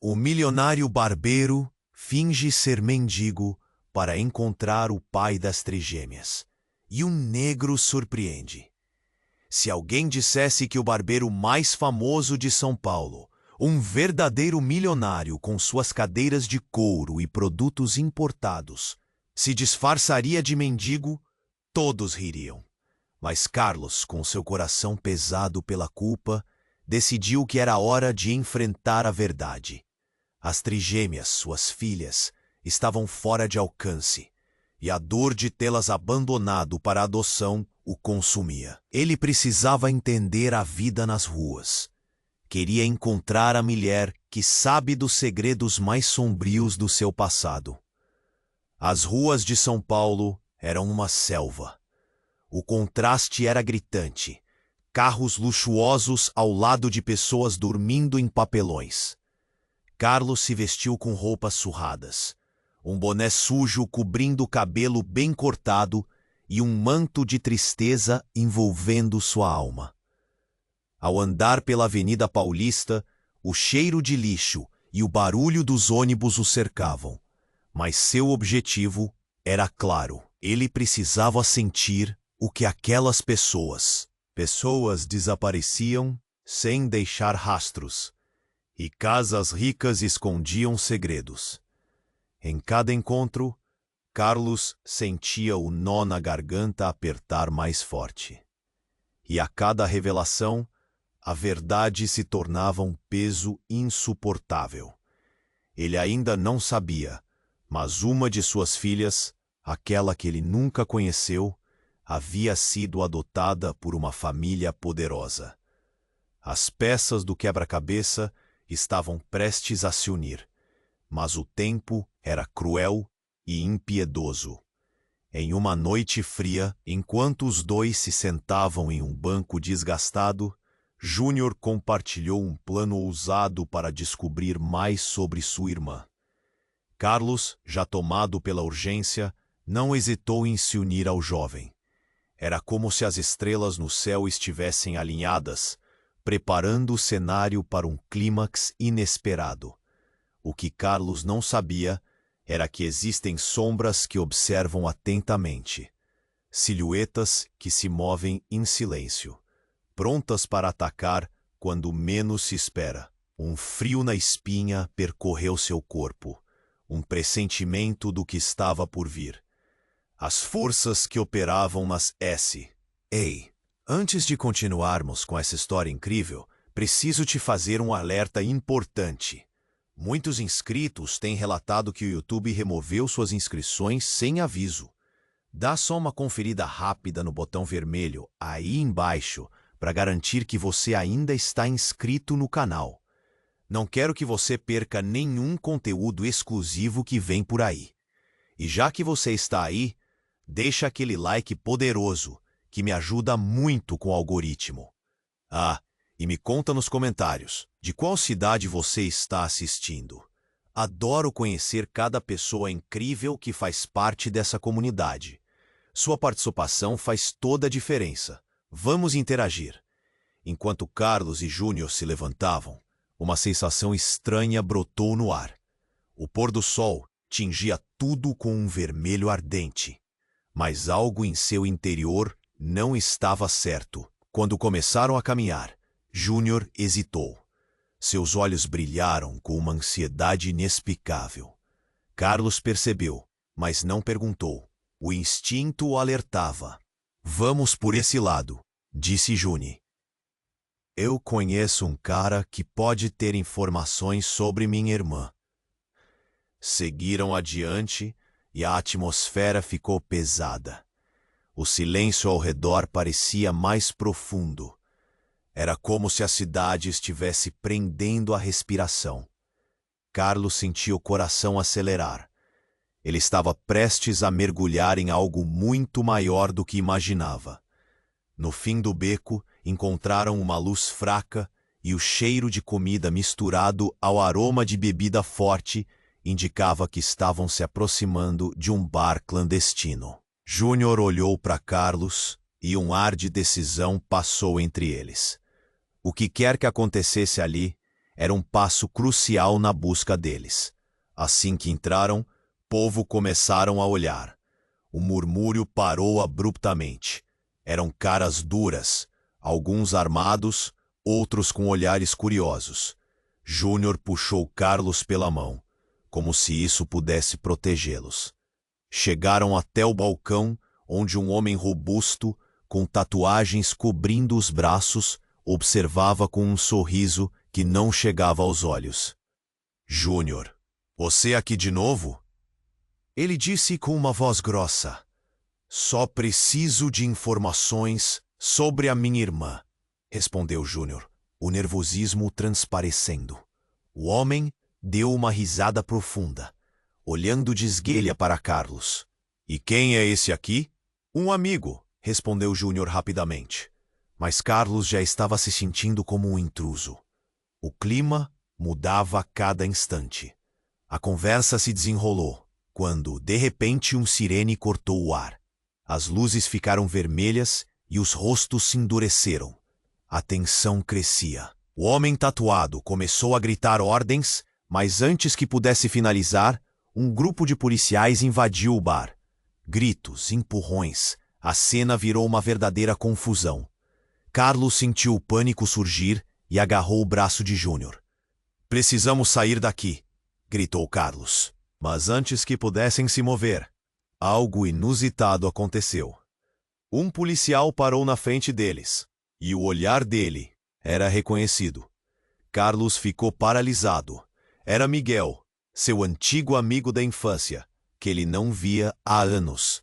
O milionário barbeiro finge ser mendigo para encontrar o pai das trigêmeas. E um negro surpreende. Se alguém dissesse que o barbeiro mais famoso de São Paulo, um verdadeiro milionário com suas cadeiras de couro e produtos importados, se disfarçaria de mendigo, todos ririam. Mas Carlos, com seu coração pesado pela culpa, decidiu que era hora de enfrentar a verdade. As trigêmeas, suas filhas, estavam fora de alcance, e a dor de tê-las abandonado para adoção o consumia. Ele precisava entender a vida nas ruas. Queria encontrar a mulher que sabe dos segredos mais sombrios do seu passado. As ruas de São Paulo eram uma selva. O contraste era gritante. Carros luxuosos ao lado de pessoas dormindo em papelões. Carlos se vestiu com roupas surradas, um boné sujo cobrindo o cabelo bem cortado e um manto de tristeza envolvendo sua alma. Ao andar pela Avenida Paulista, o cheiro de lixo e o barulho dos ônibus o cercavam. Mas seu objetivo era claro. Ele precisava sentir o que aquelas pessoas desapareciam sem deixar rastros. E casas ricas escondiam segredos. Em cada encontro, Carlos sentia o nó na garganta apertar mais forte. E a cada revelação, a verdade se tornava um peso insuportável. Ele ainda não sabia, mas uma de suas filhas, aquela que ele nunca conheceu, havia sido adotada por uma família poderosa. As peças do quebra-cabeça estavam prestes a se unir, mas o tempo era cruel e impiedoso. Em uma noite fria, enquanto os dois se sentavam em um banco desgastado, Júnior compartilhou um plano ousado para descobrir mais sobre sua irmã. Carlos, já tomado pela urgência, não hesitou em se unir ao jovem. Era como se as estrelas no céu estivessem alinhadas, preparando o cenário para um clímax inesperado. O que Carlos não sabia era que existem sombras que observam atentamente, silhuetas que se movem em silêncio, prontas para atacar quando menos se espera. Um frio na espinha percorreu seu corpo, um pressentimento do que estava por vir. As forças que operavam nas S. Ei! Antes de continuarmos com essa história incrível, preciso te fazer um alerta importante. Muitos inscritos têm relatado que o YouTube removeu suas inscrições sem aviso. Dá só uma conferida rápida no botão vermelho aí embaixo para garantir que você ainda está inscrito no canal. Não quero que você perca nenhum conteúdo exclusivo que vem por aí. E já que você está aí, deixa aquele like poderoso, que me ajuda muito com o algoritmo. Ah, e me conta nos comentários, de qual cidade você está assistindo. Adoro conhecer cada pessoa incrível que faz parte dessa comunidade. Sua participação faz toda a diferença. Vamos interagir. Enquanto Carlos e Júnior se levantavam, uma sensação estranha brotou no ar. O pôr do sol tingia tudo com um vermelho ardente. Mas algo em seu interior não estava certo. Quando começaram a caminhar, Júnior hesitou. Seus olhos brilharam com uma ansiedade inexplicável. Carlos percebeu, mas não perguntou. O instinto o alertava. Vamos por esse lado, disse Júnior. Eu conheço um cara que pode ter informações sobre minha irmã. Seguiram adiante e a atmosfera ficou pesada. O silêncio ao redor parecia mais profundo. Era como se a cidade estivesse prendendo a respiração. Carlos sentia o coração acelerar. Ele estava prestes a mergulhar em algo muito maior do que imaginava. No fim do beco, encontraram uma luz fraca e o cheiro de comida misturado ao aroma de bebida forte indicava que estavam se aproximando de um bar clandestino. Júnior olhou para Carlos e um ar de decisão passou entre eles. O que quer que acontecesse ali, era um passo crucial na busca deles. Assim que entraram, povo começaram a olhar. O murmúrio parou abruptamente. Eram caras duras, alguns armados, outros com olhares curiosos. Júnior puxou Carlos pela mão, como se isso pudesse protegê-los. Chegaram até o balcão, onde um homem robusto, com tatuagens cobrindo os braços, observava com um sorriso que não chegava aos olhos. Júnior, você aqui de novo? Ele disse com uma voz grossa. Só preciso de informações sobre a minha irmã, respondeu Júnior, o nervosismo transparecendo. O homem deu uma risada profunda, olhando de esguelha para Carlos. E quem é esse aqui? Um amigo, respondeu Júnior rapidamente. Mas Carlos já estava se sentindo como um intruso. O clima mudava a cada instante. A conversa se desenrolou, quando, de repente, um sirene cortou o ar. As luzes ficaram vermelhas e os rostos se endureceram. A tensão crescia. O homem tatuado começou a gritar ordens, mas antes que pudesse finalizar, um grupo de policiais invadiu o bar. Gritos, empurrões, a cena virou uma verdadeira confusão. Carlos sentiu o pânico surgir e agarrou o braço de Júnior. Precisamos sair daqui, gritou Carlos. Mas antes que pudessem se mover, algo inusitado aconteceu. Um policial parou na frente deles, e o olhar dele era reconhecido. Carlos ficou paralisado. Era Miguel, seu antigo amigo da infância, que ele não via há anos.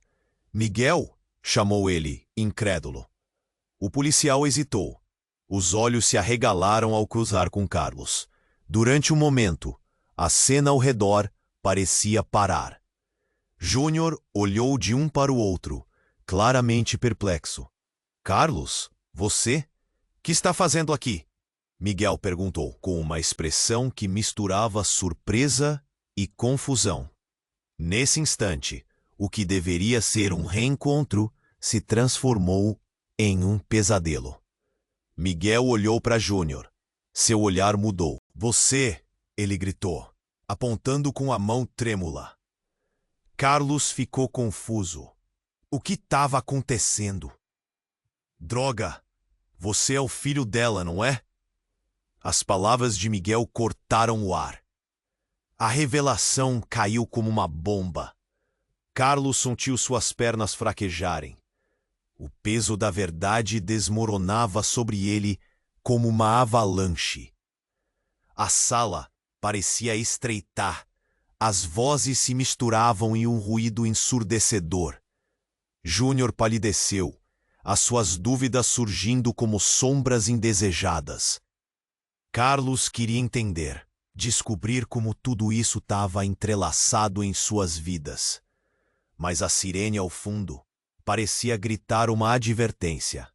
Miguel? Chamou ele, incrédulo. O policial hesitou. Os olhos se arregalaram ao cruzar com Carlos. Durante um momento, a cena ao redor parecia parar. Júnior olhou de um para o outro, claramente perplexo. Carlos, você? Que está fazendo aqui? Miguel perguntou, com uma expressão que misturava surpresa e confusão. Nesse instante, o que deveria ser um reencontro se transformou em um pesadelo. Miguel olhou para Júnior. Seu olhar mudou. Você, ele gritou, apontando com a mão trêmula. Carlos ficou confuso. O que estava acontecendo? Droga! Você é o filho dela, não é? As palavras de Miguel cortaram o ar. A revelação caiu como uma bomba. Carlos sentiu suas pernas fraquejarem. O peso da verdade desmoronava sobre ele como uma avalanche. A sala parecia estreitar. As vozes se misturavam em um ruído ensurdecedor. Júnior palideceu, as suas dúvidas surgindo como sombras indesejadas. Carlos queria entender, descobrir como tudo isso estava entrelaçado em suas vidas. Mas a sirene ao fundo parecia gritar uma advertência.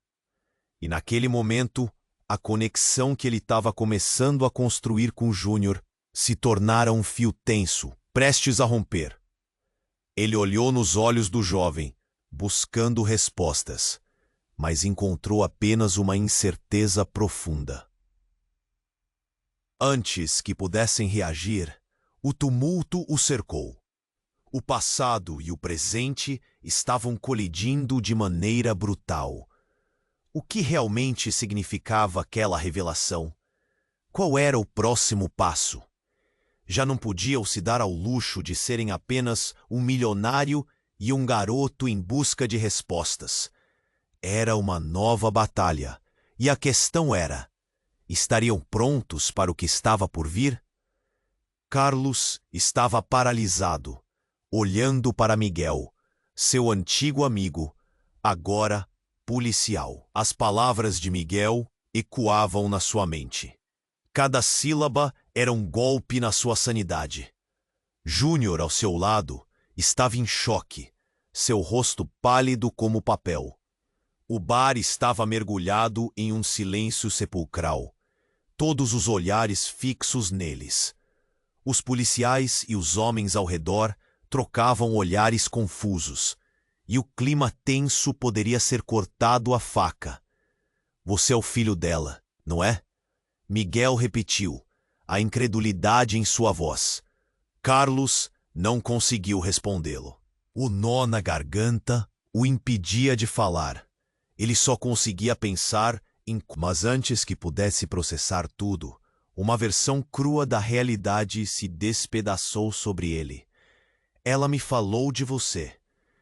E naquele momento, a conexão que ele estava começando a construir com Júnior se tornara um fio tenso, prestes a romper. Ele olhou nos olhos do jovem, buscando respostas, mas encontrou apenas uma incerteza profunda. Antes que pudessem reagir, o tumulto o cercou. O passado e o presente estavam colidindo de maneira brutal. O que realmente significava aquela revelação? Qual era o próximo passo? Já não podiam se dar ao luxo de serem apenas um milionário e um garoto em busca de respostas. Era uma nova batalha, e a questão era: estariam prontos para o que estava por vir? Carlos estava paralisado, olhando para Miguel, seu antigo amigo, agora policial. As palavras de Miguel ecoavam na sua mente. Cada sílaba era um golpe na sua sanidade. Júnior, ao seu lado, estava em choque, seu rosto pálido como papel. O bar estava mergulhado em um silêncio sepulcral, todos os olhares fixos neles. Os policiais e os homens ao redor trocavam olhares confusos, e o clima tenso poderia ser cortado à faca. Você é o filho dela, não é? Miguel repetiu, a incredulidade em sua voz. Carlos não conseguiu respondê-lo. O nó na garganta o impedia de falar. Ele só conseguia pensar em... Mas antes que pudesse processar tudo, uma versão crua da realidade se despedaçou sobre ele. Ela me falou de você,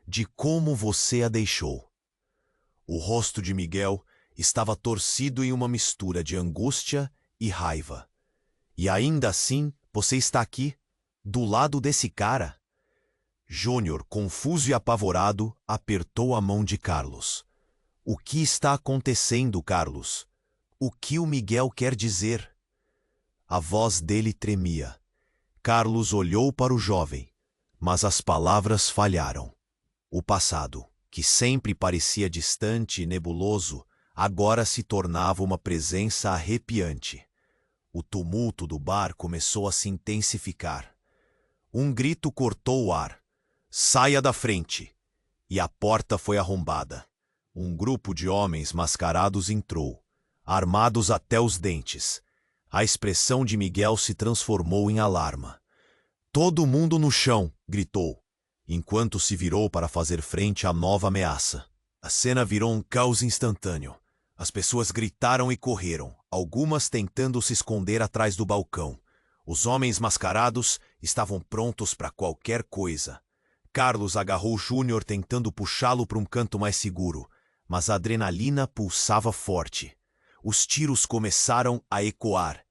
de como você a deixou. O rosto de Miguel estava torcido em uma mistura de angústia e raiva. E ainda assim, você está aqui, do lado desse cara? Júnior, confuso e apavorado, apertou a mão de Carlos. O que está acontecendo, Carlos? O que o Miguel quer dizer? A voz dele tremia. Carlos olhou para o jovem, mas as palavras falharam. O passado, que sempre parecia distante e nebuloso, agora se tornava uma presença arrepiante. O tumulto do bar começou a se intensificar. Um grito cortou o ar. Saia da frente! E a porta foi arrombada. Um grupo de homens mascarados entrou, armados até os dentes. A expressão de Miguel se transformou em alarma. Todo mundo no chão! Gritou, enquanto se virou para fazer frente à nova ameaça. A cena virou um caos instantâneo. As pessoas gritaram e correram, algumas tentando se esconder atrás do balcão. Os homens mascarados estavam prontos para qualquer coisa. Carlos agarrou Júnior tentando puxá-lo para um canto mais seguro, mas a adrenalina pulsava forte. Os tiros começaram a ecoar,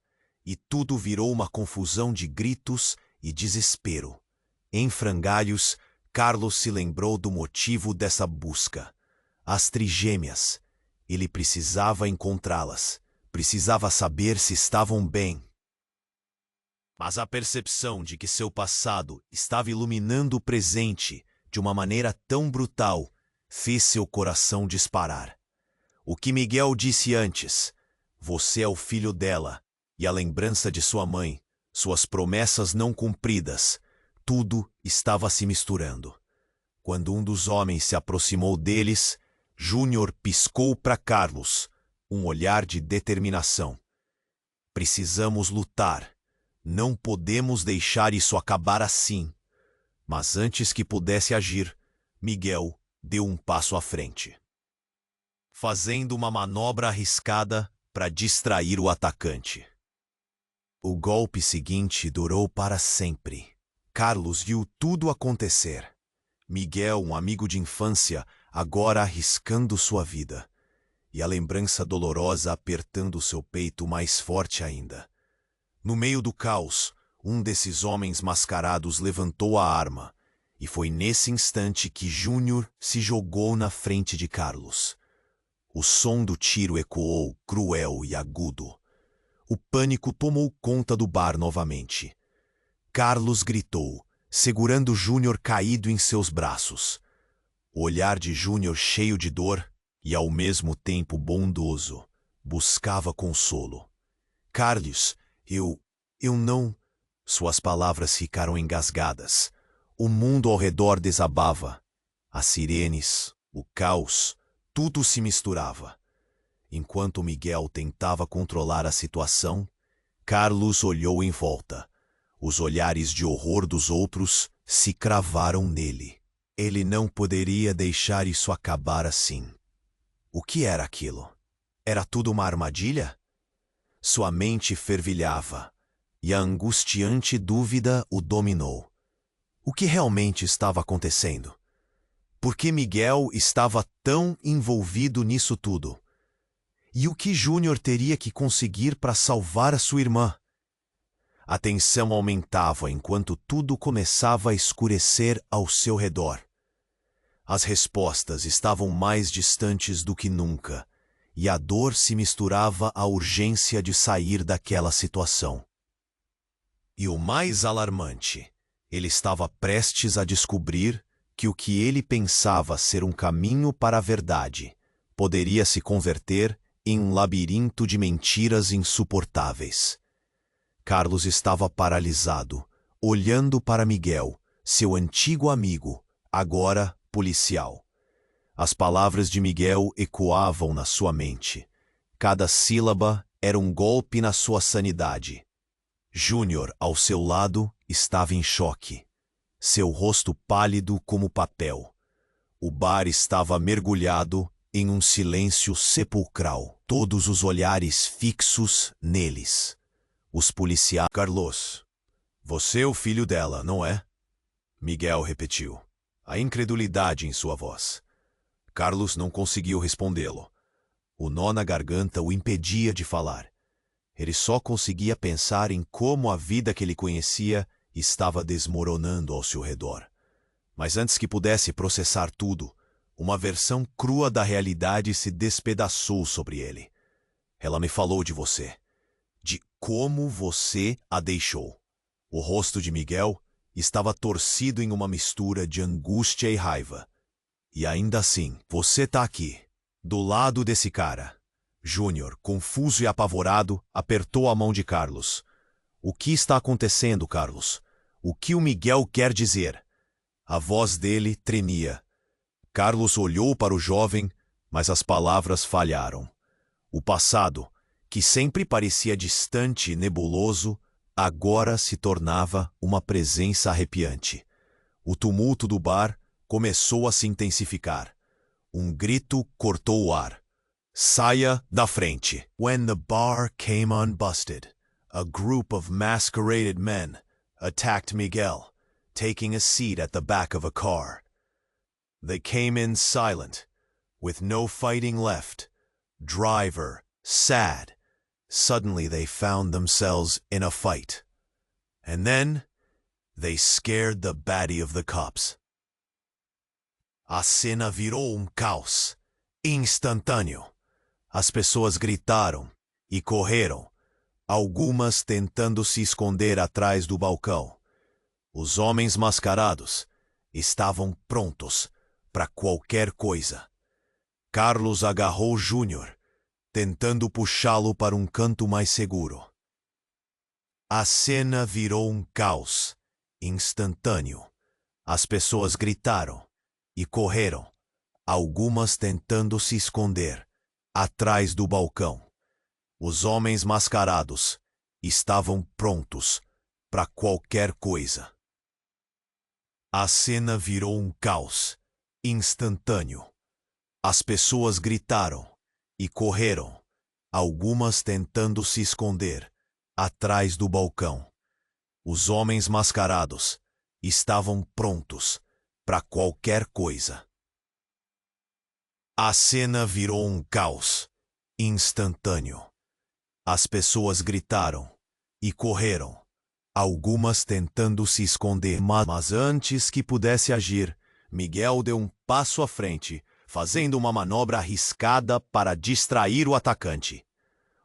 e tudo virou uma confusão de gritos e desespero. Em frangalhos, Carlos se lembrou do motivo dessa busca. As trigêmeas. Ele precisava encontrá-las. Precisava saber se estavam bem. Mas a percepção de que seu passado estava iluminando o presente de uma maneira tão brutal fez seu coração disparar. O que Miguel disse antes, você é o filho dela, e a lembrança de sua mãe, suas promessas não cumpridas, tudo estava se misturando. Quando um dos homens se aproximou deles, Júnior piscou para Carlos, um olhar de determinação. Precisamos lutar. Não podemos deixar isso acabar assim. Mas antes que pudesse agir, Miguel deu um passo à frente, fazendo uma manobra arriscada para distrair o atacante. O golpe seguinte durou para sempre. Carlos viu tudo acontecer. Miguel, um amigo de infância, agora arriscando sua vida, e a lembrança dolorosa apertando seu peito mais forte ainda. No meio do caos, um desses homens mascarados levantou a arma, e foi nesse instante que Júnior se jogou na frente de Carlos. O som do tiro ecoou, cruel e agudo. O pânico tomou conta do bar novamente. Carlos gritou, segurando Júnior caído em seus braços. O olhar de Júnior cheio de dor e ao mesmo tempo bondoso, buscava consolo. Carlos, eu não... Suas palavras ficaram engasgadas. O mundo ao redor desabava. As sirenes, o caos, tudo se misturava. Enquanto Miguel tentava controlar a situação, Carlos olhou em volta. Os olhares de horror dos outros se cravaram nele. Ele não poderia deixar isso acabar assim. O que era aquilo? Era tudo uma armadilha? Sua mente fervilhava, e a angustiante dúvida o dominou. O que realmente estava acontecendo? Por que Miguel estava tão envolvido nisso tudo? E o que Júnior teria que conseguir para salvar a sua irmã? A tensão aumentava enquanto tudo começava a escurecer ao seu redor. As respostas estavam mais distantes do que nunca, e a dor se misturava à urgência de sair daquela situação. E o mais alarmante, ele estava prestes a descobrir que o que ele pensava ser um caminho para a verdade poderia se converter em um labirinto de mentiras insuportáveis. Carlos estava paralisado, olhando para Miguel, seu antigo amigo, agora policial. As palavras de Miguel ecoavam na sua mente. Cada sílaba era um golpe na sua sanidade. Júnior, ao seu lado, estava em choque. Seu rosto pálido como papel. O bar estava mergulhado em um silêncio sepulcral. Todos os olhares fixos neles. Os policiais... Carlos, você é o filho dela, não é? Miguel repetiu, a incredulidade em sua voz. Carlos não conseguiu respondê-lo. O nó na garganta o impedia de falar. Ele só conseguia pensar em como a vida que ele conhecia estava desmoronando ao seu redor. Mas antes que pudesse processar tudo, uma versão crua da realidade se despedaçou sobre ele. Ela me falou de você, de como você a deixou. O rosto de Miguel estava torcido em uma mistura de angústia e raiva. E ainda assim, você tá aqui, do lado desse cara. Júnior, confuso e apavorado, apertou a mão de Carlos. O que está acontecendo, Carlos? O que o Miguel quer dizer? A voz dele tremia. Carlos olhou para o jovem, mas as palavras falharam. O passado, que sempre parecia distante e nebuloso, agora se tornava uma presença arrepiante. O tumulto do bar começou a se intensificar. Um grito cortou o ar. Saia da frente. When the bar came unbusted, a group of masqueraded men attacked Miguel, taking a seat at the back of a car. They came in silent, with no fighting left. Driver, sad. Suddenly they found themselves in a fight. And then, they scared the baddie of the cops. A cena virou caos, instantâneo. As pessoas gritaram e correram, algumas tentando se esconder atrás do balcão. Os homens mascarados estavam prontos para qualquer coisa. Carlos agarrou Júnior, tentando puxá-lo para um canto mais seguro. A cena virou caos, instantâneo. As pessoas gritaram e correram, algumas tentando se esconder atrás do balcão. Os homens mascarados estavam prontos para qualquer coisa. A cena virou caos, instantâneo. As pessoas gritaram e correram, algumas tentando se esconder atrás do balcão. Os homens mascarados estavam prontos para qualquer coisa. A cena virou caos, instantâneo. As pessoas gritaram e correram, algumas tentando se esconder. Mas antes que pudesse agir, Miguel deu um passo à frente, fazendo uma manobra arriscada para distrair o atacante.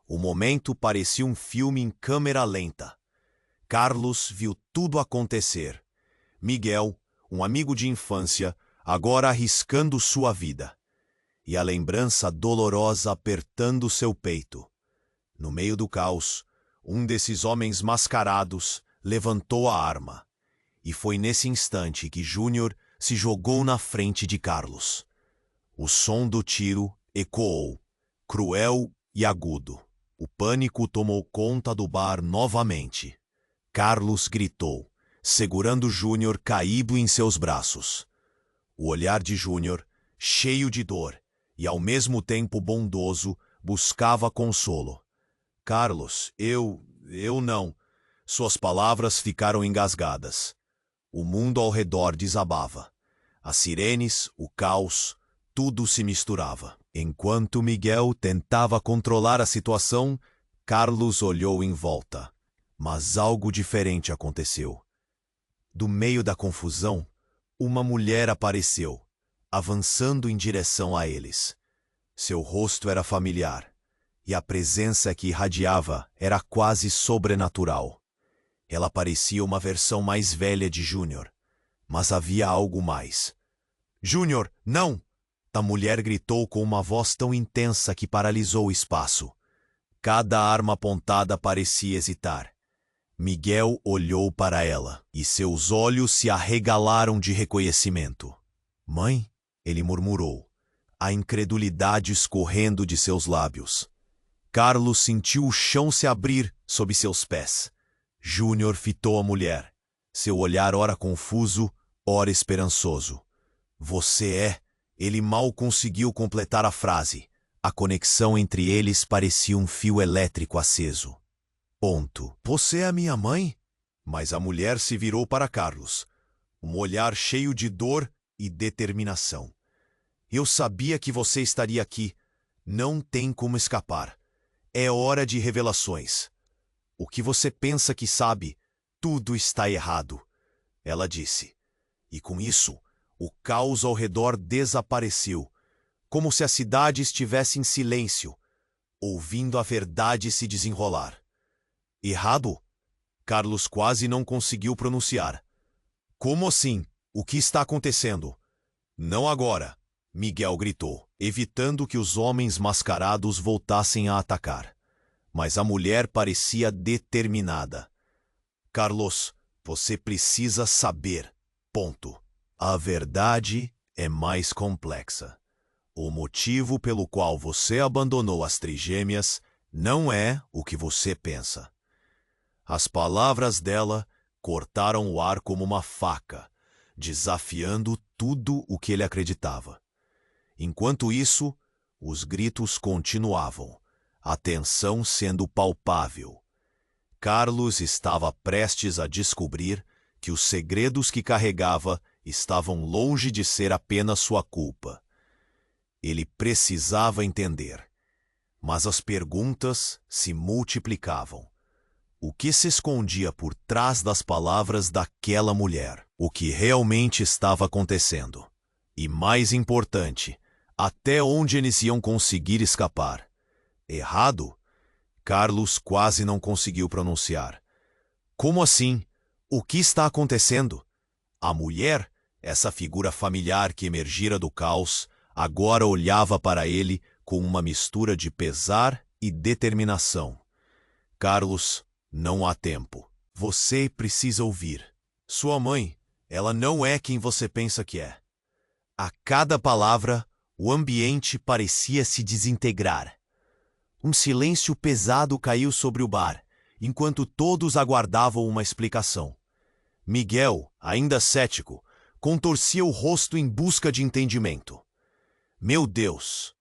O momento parecia um filme em câmera lenta. Carlos viu tudo acontecer. Miguel, um amigo de infância, agora arriscando sua vida. E a lembrança dolorosa apertando seu peito. No meio do caos, um desses homens mascarados levantou a arma. E foi nesse instante que Júnior se jogou na frente de Carlos. O som do tiro ecoou, cruel e agudo. O pânico tomou conta do bar novamente. Carlos gritou, segurando Júnior caído em seus braços. O olhar de Júnior, cheio de dor e ao mesmo tempo bondoso, buscava consolo. Carlos, eu não. Suas palavras ficaram engasgadas. O mundo ao redor desabava. As sirenes, o caos, tudo se misturava. Enquanto Miguel tentava controlar a situação, Carlos olhou em volta. Mas algo diferente aconteceu. Do meio da confusão, uma mulher apareceu, avançando em direção a eles. Seu rosto era familiar, e a presença que irradiava era quase sobrenatural. Ela parecia uma versão mais velha de Júnior, mas havia algo mais. Júnior, não! A mulher gritou com uma voz tão intensa que paralisou o espaço. Cada arma apontada parecia hesitar. Miguel olhou para ela, e seus olhos se arregalaram de reconhecimento. Mãe? Ele murmurou, a incredulidade escorrendo de seus lábios. Carlos sentiu o chão se abrir sob seus pés. Júnior fitou a mulher, seu olhar ora confuso, ora esperançoso. Você é... Ele mal conseguiu completar a frase. A conexão entre eles parecia um fio elétrico aceso. Ponto. Você é a minha mãe? Mas a mulher se virou para Carlos, um olhar cheio de dor e determinação. Eu sabia que você estaria aqui. Não tem como escapar. É hora de revelações. O que você pensa que sabe, tudo está errado, ela disse. E com isso, o caos ao redor desapareceu, como se a cidade estivesse em silêncio, ouvindo a verdade se desenrolar. Errado? Carlos quase não conseguiu pronunciar. Como assim? O que está acontecendo? Não agora, Miguel gritou, evitando que os homens mascarados voltassem a atacar. Mas a mulher parecia determinada. Carlos, você precisa saber. Ponto. A verdade é mais complexa. O motivo pelo qual você abandonou as trigêmeas não é o que você pensa. As palavras dela cortaram o ar como uma faca, desafiando tudo o que ele acreditava. Enquanto isso, os gritos continuavam, a tensão sendo palpável. Carlos estava prestes a descobrir que os segredos que carregava estavam longe de ser apenas sua culpa. Ele precisava entender. Mas as perguntas se multiplicavam. O que se escondia por trás das palavras daquela mulher? O que realmente estava acontecendo? E mais importante, até onde eles iam conseguir escapar? Errado? Carlos quase não conseguiu pronunciar. Como assim? O que está acontecendo? A mulher, essa figura familiar que emergira do caos, agora olhava para ele com uma mistura de pesar e determinação. Carlos, não há tempo. Você precisa ouvir. Sua mãe, ela não é quem você pensa que é. A cada palavra, o ambiente parecia se desintegrar. Um silêncio pesado caiu sobre o bar, enquanto todos aguardavam uma explicação. Miguel, ainda cético, contorcia o rosto em busca de entendimento. Meu Deus!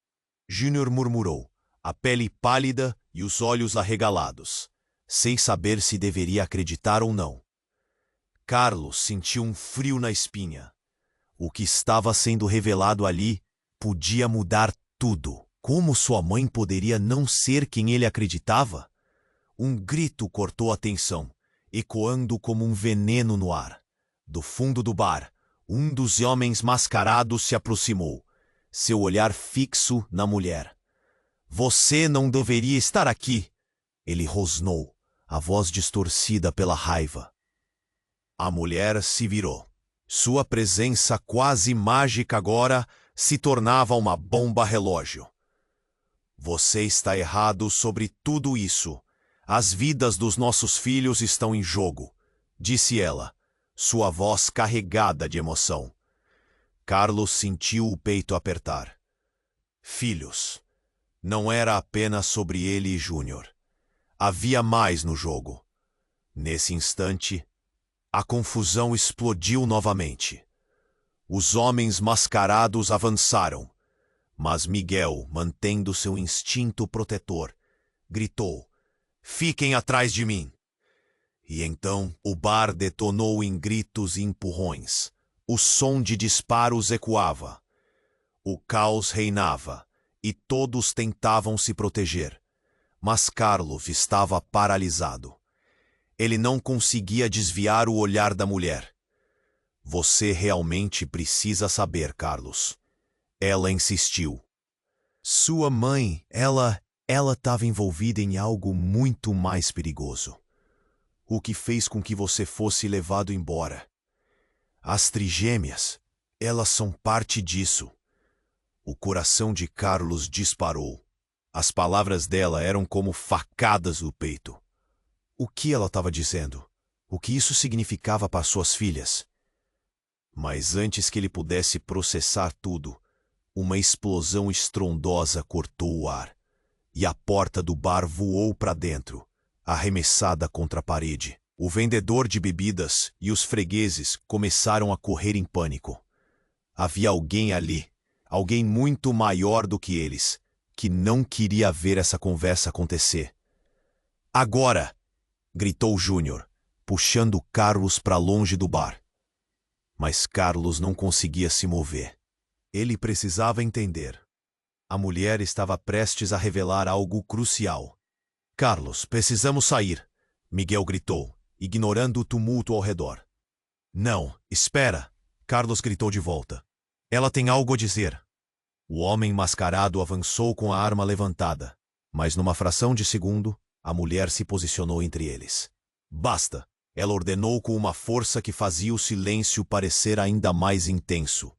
Júnior murmurou, a pele pálida e os olhos arregalados, sem saber se deveria acreditar ou não. Carlos sentiu um frio na espinha. O que estava sendo revelado ali podia mudar tudo. Como sua mãe poderia não ser quem ele acreditava? Um grito cortou a tensão, ecoando como um veneno no ar. Do fundo do bar, um dos homens mascarados se aproximou, seu olhar fixo na mulher. Você não deveria estar aqui, ele rosnou, a voz distorcida pela raiva. A mulher se virou. Sua presença quase mágica agora se tornava uma bomba relógio. Você está errado sobre tudo isso. As vidas dos nossos filhos estão em jogo, disse ela, sua voz carregada de emoção. Carlos sentiu o peito apertar. Filhos. Não era apenas sobre ele e Júnior. Havia mais no jogo. Nesse instante, a confusão explodiu novamente. Os homens mascarados avançaram, mas Miguel, mantendo seu instinto protetor, gritou: "Fiquem atrás de mim!" E então o bar detonou em gritos e empurrões. O som de disparos ecoava. O caos reinava, e todos tentavam se proteger. Mas Carlos estava paralisado. Ele não conseguia desviar o olhar da mulher. Você realmente precisa saber, Carlos. Ela insistiu. Sua mãe, ela estava envolvida em algo muito mais perigoso. O que fez com que você fosse levado embora. As trigêmeas, elas são parte disso. O coração de Carlos disparou. As palavras dela eram como facadas no peito. O que ela estava dizendo? O que isso significava para suas filhas? Mas antes que ele pudesse processar tudo, uma explosão estrondosa cortou o ar, e a porta do bar voou para dentro, arremessada contra a parede. O vendedor de bebidas e os fregueses começaram a correr em pânico. Havia alguém ali, alguém muito maior do que eles, que não queria ver essa conversa acontecer. Agora! Gritou Júnior, puxando Carlos para longe do bar. Mas Carlos não conseguia se mover. Ele precisava entender. A mulher estava prestes a revelar algo crucial. Carlos, precisamos sair, Miguel gritou, ignorando o tumulto ao redor. Não, espera, Carlos gritou de volta. Ela tem algo a dizer. O homem mascarado avançou com a arma levantada, mas numa fração de segundo, a mulher se posicionou entre eles. Basta! Ela ordenou com uma força que fazia o silêncio parecer ainda mais intenso.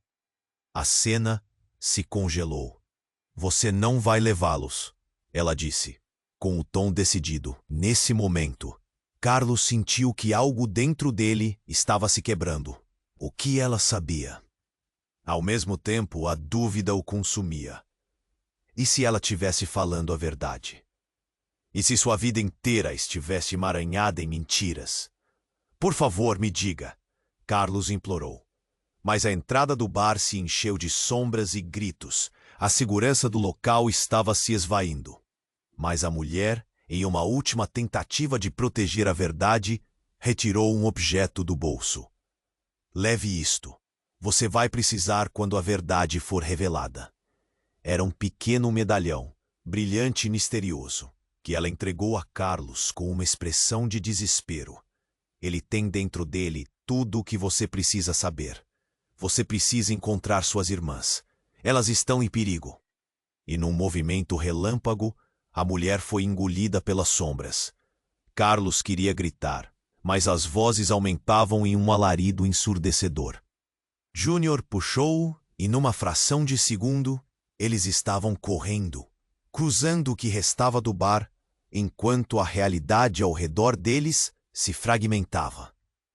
A cena se congelou. Você não vai levá-los, ela disse, com o tom decidido. Nesse momento, Carlos sentiu que algo dentro dele estava se quebrando. O que ela sabia? Ao mesmo tempo, a dúvida o consumia. E se ela tivesse falando a verdade? E se sua vida inteira estivesse emaranhada em mentiras? Por favor, me diga, Carlos implorou. Mas a entrada do bar se encheu de sombras e gritos. A segurança do local estava se esvaindo. Mas a mulher, em uma última tentativa de proteger a verdade, retirou um objeto do bolso. Leve isto. Você vai precisar quando a verdade for revelada. Era um pequeno medalhão, brilhante e misterioso, que ela entregou a Carlos com uma expressão de desespero. Ele tem dentro dele tudo o que você precisa saber. Você precisa encontrar suas irmãs. Elas estão em perigo. E num movimento relâmpago, a mulher foi engolida pelas sombras. Carlos queria gritar, mas as vozes aumentavam em um alarido ensurdecedor. Júnior puxou-o e numa fração de segundo, eles estavam correndo, cruzando o que restava do bar, enquanto a realidade ao redor deles se fragmentava.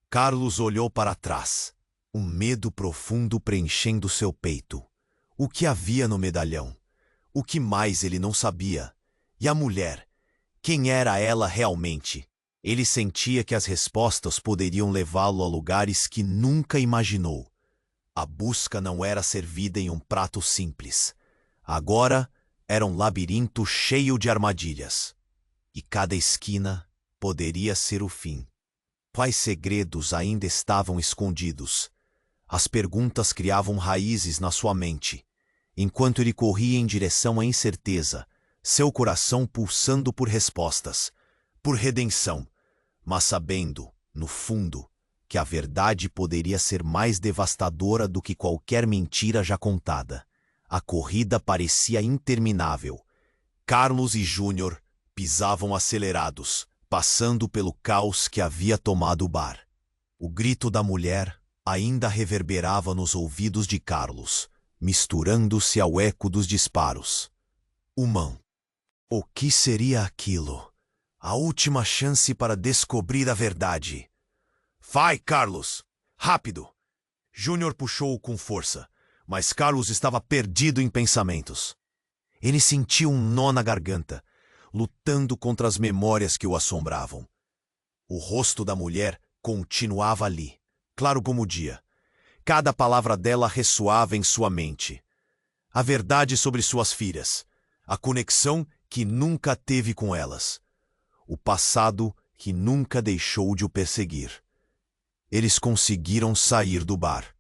Carlos olhou para trás, um medo profundo preenchendo seu peito. O que havia no medalhão? O que mais ele não sabia? E a mulher? Quem era ela realmente? Ele sentia que as respostas poderiam levá-lo a lugares que nunca imaginou. A busca não era servida em um prato simples. Agora era um labirinto cheio de armadilhas. E cada esquina poderia ser o fim. Quais segredos ainda estavam escondidos? As perguntas criavam raízes na sua mente. Enquanto ele corria em direção à incerteza, seu coração pulsando por respostas, por redenção, mas sabendo, no fundo, que a verdade poderia ser mais devastadora do que qualquer mentira já contada. A corrida parecia interminável. Carlos e Júnior pisavam acelerados, passando pelo caos que havia tomado o bar. O grito da mulher ainda reverberava nos ouvidos de Carlos, misturando-se ao eco dos disparos. Humão. O que seria aquilo? A última chance para descobrir a verdade. Vai, Carlos! Rápido! Júnior puxou-o com força, mas Carlos estava perdido em pensamentos. Ele sentiu um nó na garganta, lutando contra as memórias que o assombravam. O rosto da mulher continuava ali, claro como o dia. Cada palavra dela ressoava em sua mente. A verdade sobre suas filhas, a conexão que nunca teve com elas, o passado que nunca deixou de o perseguir. Eles conseguiram sair do bar.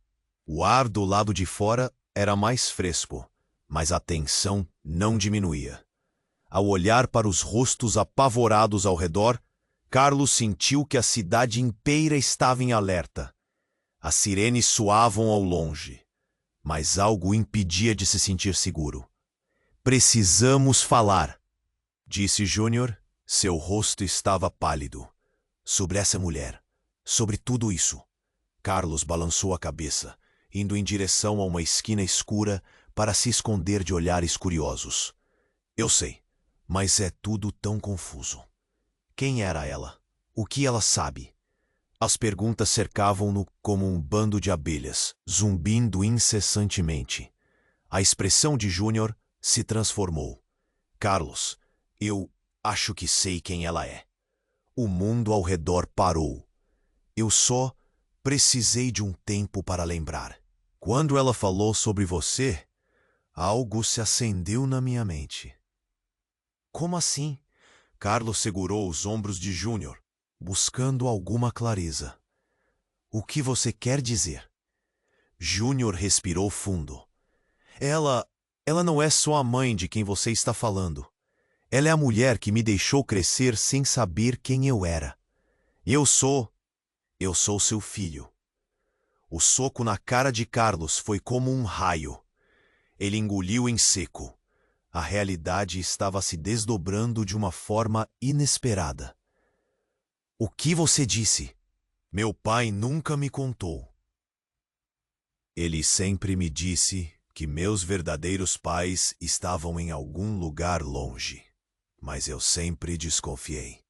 O ar do lado de fora era mais fresco, mas a tensão não diminuía. Ao olhar para os rostos apavorados ao redor, Carlos sentiu que a cidade inteira estava em alerta. As sirenes soavam ao longe, mas algo o impedia de se sentir seguro. Precisamos falar, disse Júnior. Seu rosto estava pálido. Sobre essa mulher, sobre tudo isso. Carlos balançou a cabeça, indo em direção a uma esquina escura para se esconder de olhares curiosos. Eu sei, mas é tudo tão confuso. Quem era ela? O que ela sabe? As perguntas cercavam-no como um bando de abelhas, zumbindo incessantemente. A expressão de Júnior se transformou. Carlos, eu acho que sei quem ela é. O mundo ao redor parou. Eu só precisei de um tempo para lembrar. Quando ela falou sobre você, algo se acendeu na minha mente. Como assim? Carlos segurou os ombros de Júnior, buscando alguma clareza. O que você quer dizer? Júnior respirou fundo. Ela não é só a mãe de quem você está falando. Ela é a mulher que me deixou crescer sem saber quem eu era. Eu sou seu filho. O soco na cara de Carlos foi como um raio. Ele engoliu em seco. A realidade estava se desdobrando de uma forma inesperada. O que você disse? Meu pai nunca me contou. Ele sempre me disse que meus verdadeiros pais estavam em algum lugar longe. Mas eu sempre desconfiei.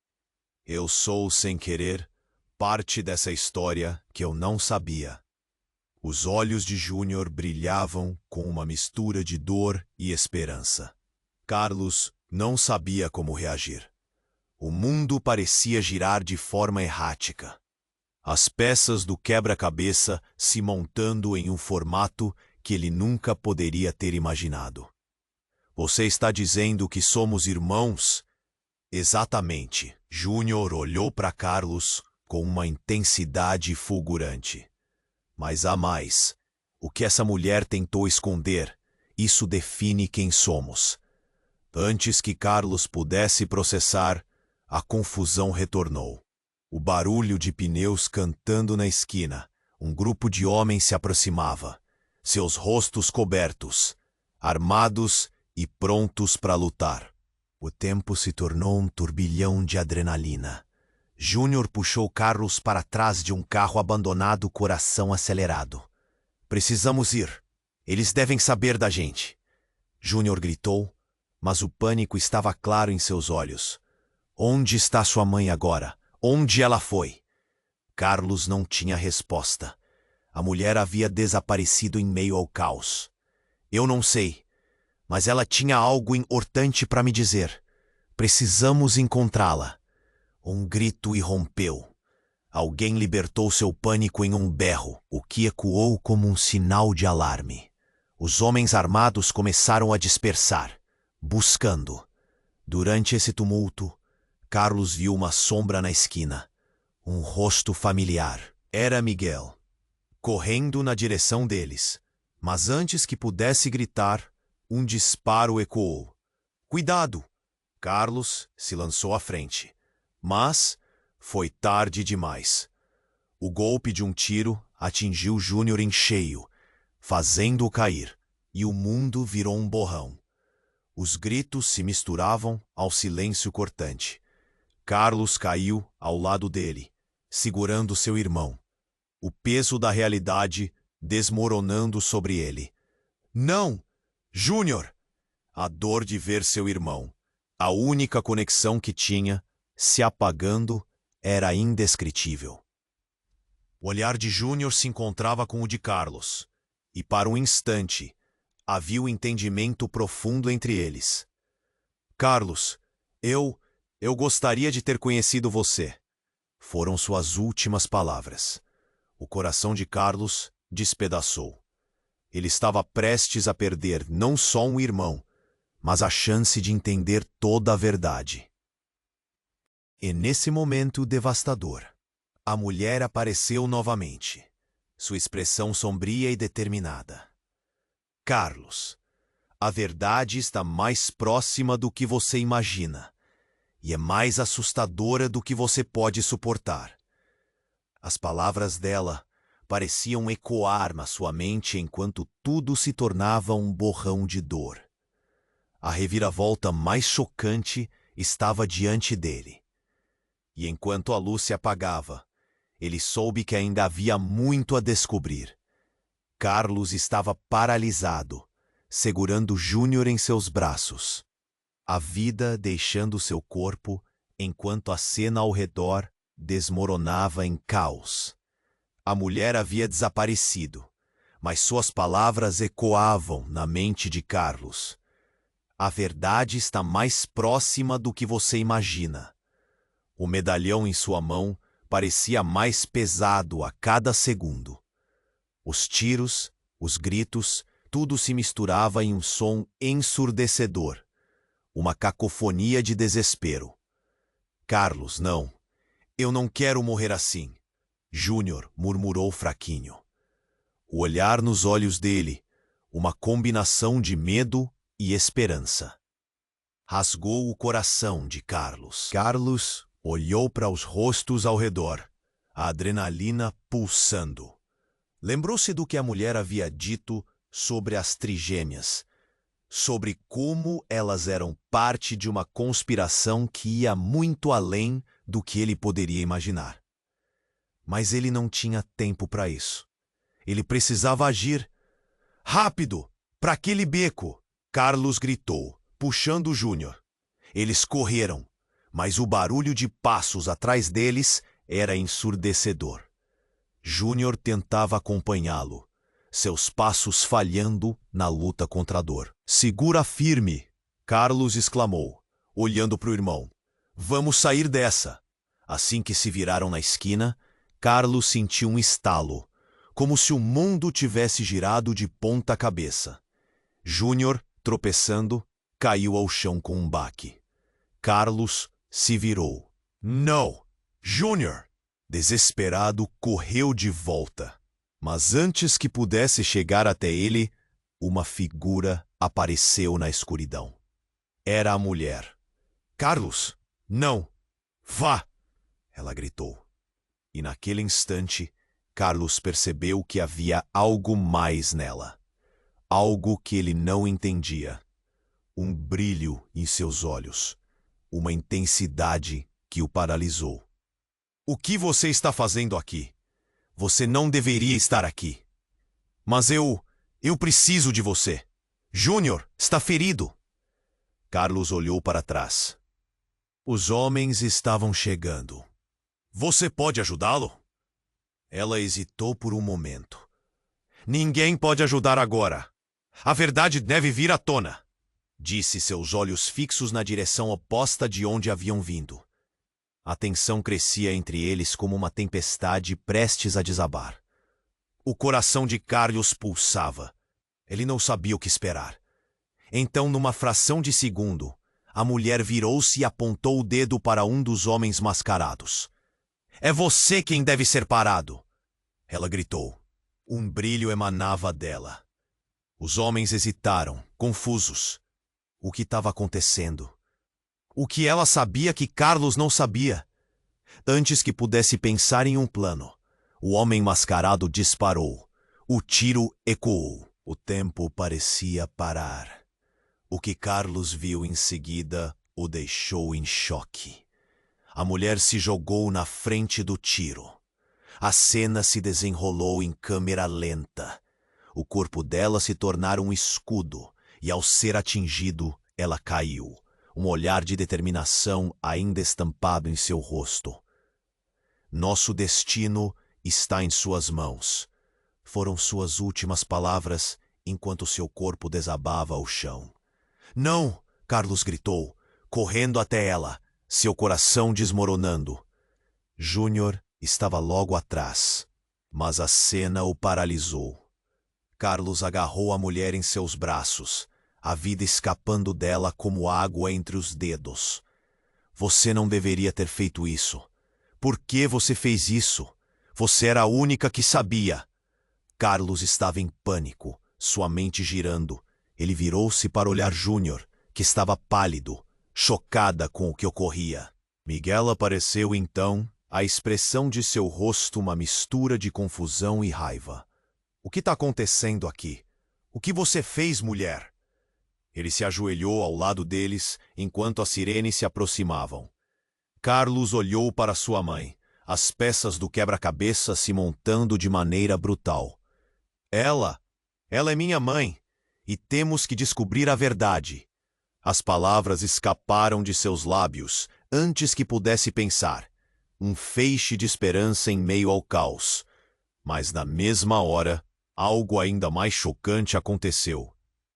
Eu sou, sem querer, parte dessa história que eu não sabia. Os olhos de Júnior brilhavam com uma mistura de dor e esperança. Carlos não sabia como reagir. O mundo parecia girar de forma errática. As peças do quebra-cabeça se montando em um formato que ele nunca poderia ter imaginado. Você está dizendo que somos irmãos? Exatamente. Júnior olhou para Carlos com uma intensidade fulgurante. Mas há mais. O que essa mulher tentou esconder, isso define quem somos. Antes que Carlos pudesse processar, a confusão retornou. O barulho de pneus cantando na esquina. Um grupo de homens se aproximava, seus rostos cobertos, armados e prontos para lutar. O tempo se tornou um turbilhão de adrenalina. Júnior puxou Carlos para trás de um carro abandonado, coração acelerado. Precisamos ir. Eles devem saber da gente. Júnior gritou, mas o pânico estava claro em seus olhos. Onde está sua mãe agora? Onde ela foi? Carlos não tinha resposta. A mulher havia desaparecido em meio ao caos. Eu não sei, mas ela tinha algo importante para me dizer. Precisamos encontrá-la. Um grito irrompeu. Alguém libertou seu pânico em um berro, o que ecoou como um sinal de alarme. Os homens armados começaram a dispersar, buscando. Durante esse tumulto, Carlos viu uma sombra na esquina. Um rosto familiar. Era Miguel, correndo na direção deles. Mas antes que pudesse gritar, um disparo ecoou. Cuidado! Carlos se lançou à frente. Mas foi tarde demais. O golpe de um tiro atingiu Júnior em cheio, fazendo-o cair, e o mundo virou um borrão. Os gritos se misturavam ao silêncio cortante. Carlos caiu ao lado dele, segurando seu irmão. O peso da realidade desmoronando sobre ele. Não! Júnior! A dor de ver seu irmão, a única conexão que tinha, se apagando, era indescritível. O olhar de Júnior se encontrava com o de Carlos, e para um instante havia um entendimento profundo entre eles. Carlos, eu gostaria de ter conhecido você. Foram suas últimas palavras. O coração de Carlos despedaçou. Ele estava prestes a perder não só um irmão, mas a chance de entender toda a verdade. E nesse momento devastador, a mulher apareceu novamente, sua expressão sombria e determinada. Carlos, a verdade está mais próxima do que você imagina, e é mais assustadora do que você pode suportar. As palavras dela pareciam ecoar na sua mente enquanto tudo se tornava um borrão de dor. A reviravolta mais chocante estava diante dele. E enquanto a luz se apagava, ele soube que ainda havia muito a descobrir. Carlos estava paralisado, segurando Júnior em seus braços. A vida deixando seu corpo, enquanto a cena ao redor desmoronava em caos. A mulher havia desaparecido, mas suas palavras ecoavam na mente de Carlos. A verdade está mais próxima do que você imagina. O medalhão em sua mão parecia mais pesado a cada segundo. Os tiros, os gritos, tudo se misturava em um som ensurdecedor. Uma cacofonia de desespero. Carlos, não. Eu não quero morrer assim. Júnior murmurou fraquinho. O olhar nos olhos dele, uma combinação de medo e esperança. Rasgou o coração de Carlos. Carlos olhou para os rostos ao redor, a adrenalina pulsando. Lembrou-se do que a mulher havia dito sobre as trigêmeas, sobre como elas eram parte de uma conspiração que ia muito além do que ele poderia imaginar. Mas ele não tinha tempo para isso. Ele precisava agir. Rápido! Para aquele beco! Carlos gritou, puxando Júnior. Eles correram, mas o barulho de passos atrás deles era ensurdecedor. Júnior tentava acompanhá-lo, seus passos falhando na luta contra a dor. Segura firme! Carlos exclamou, olhando para o irmão. Vamos sair dessa! Assim que se viraram na esquina, Carlos sentiu um estalo, como se o mundo tivesse girado de ponta cabeça. Júnior, tropeçando, caiu ao chão com um baque. Carlos se virou. Não! Júnior! Desesperado, correu de volta. Mas antes que pudesse chegar até ele, uma figura apareceu na escuridão. Era a mulher. Carlos! Não! Vá! Ela gritou. E naquele instante, Carlos percebeu que havia algo mais nela. Algo que ele não entendia. Um brilho em seus olhos. Uma intensidade que o paralisou. O que você está fazendo aqui? Você não deveria estar aqui. Mas eu preciso de você. Júnior está ferido. Carlos olhou para trás. Os homens estavam chegando. Você pode ajudá-lo? Ela hesitou por um momento. Ninguém pode ajudar agora. A verdade deve vir à tona, disse, seus olhos fixos na direção oposta de onde haviam vindo. A tensão crescia entre eles como uma tempestade prestes a desabar. O coração de Carlos pulsava. Ele não sabia o que esperar. Então, numa fração de segundo, a mulher virou-se e apontou o dedo para um dos homens mascarados. É você quem deve ser parado! Ela gritou. Um brilho emanava dela. Os homens hesitaram, confusos. O que estava acontecendo? O que ela sabia que Carlos não sabia? Antes que pudesse pensar em um plano, o homem mascarado disparou. O tiro ecoou. O tempo parecia parar. O que Carlos viu em seguida o deixou em choque. A mulher se jogou na frente do tiro. A cena se desenrolou em câmera lenta. O corpo dela se tornara um escudo, e ao ser atingido, ela caiu. Um olhar de determinação ainda estampado em seu rosto. Nosso destino está em suas mãos. Foram suas últimas palavras enquanto seu corpo desabava ao chão. Não! Carlos gritou, correndo até ela, seu coração desmoronando. Júnior estava logo atrás, mas a cena o paralisou. Carlos agarrou a mulher em seus braços, a vida escapando dela como água entre os dedos. Você não deveria ter feito isso. Por que você fez isso? Você era a única que sabia. Carlos estava em pânico, sua mente girando. Ele virou-se para olhar Júnior, que estava pálido, chocada com o que ocorria. Miguel apareceu então, a expressão de seu rosto uma mistura de confusão e raiva. O que está acontecendo aqui? O que você fez, mulher? Ele se ajoelhou ao lado deles enquanto as sirenes se aproximavam. Carlos olhou para sua mãe, as peças do quebra-cabeça se montando de maneira brutal. Ela é minha mãe, e temos que descobrir a verdade. As palavras escaparam de seus lábios antes que pudesse pensar. Um feixe de esperança em meio ao caos. Mas na mesma hora, algo ainda mais chocante aconteceu.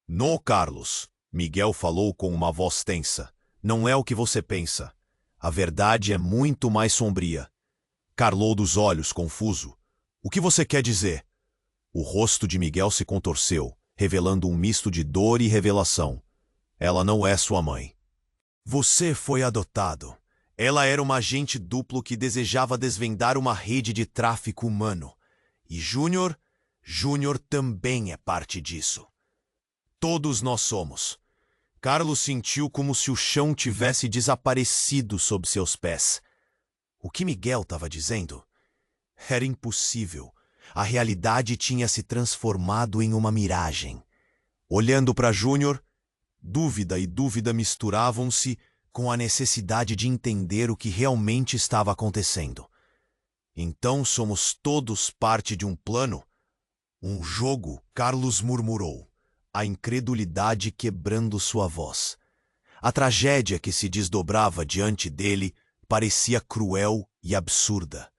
No, Carlos, Miguel falou com uma voz tensa. Não é o que você pensa. A verdade é muito mais sombria. Carlou dos olhos, confuso. O que você quer dizer? O rosto de Miguel se contorceu, revelando um misto de dor e revelação. Ela não é sua mãe. Você foi adotado. Ela era uma agente duplo que desejava desvendar uma rede de tráfico humano. E Júnior também é parte disso. Todos nós somos. Carlos sentiu como se o chão tivesse desaparecido sob seus pés. O que Miguel estava dizendo? Era impossível. A realidade tinha se transformado em uma miragem. Olhando para Júnior, dúvida e dúvida misturavam-se com a necessidade de entender o que realmente estava acontecendo. Então somos todos parte de um plano? Um jogo? Carlos murmurou, a incredulidade quebrando sua voz. A tragédia que se desdobrava diante dele parecia cruel e absurda.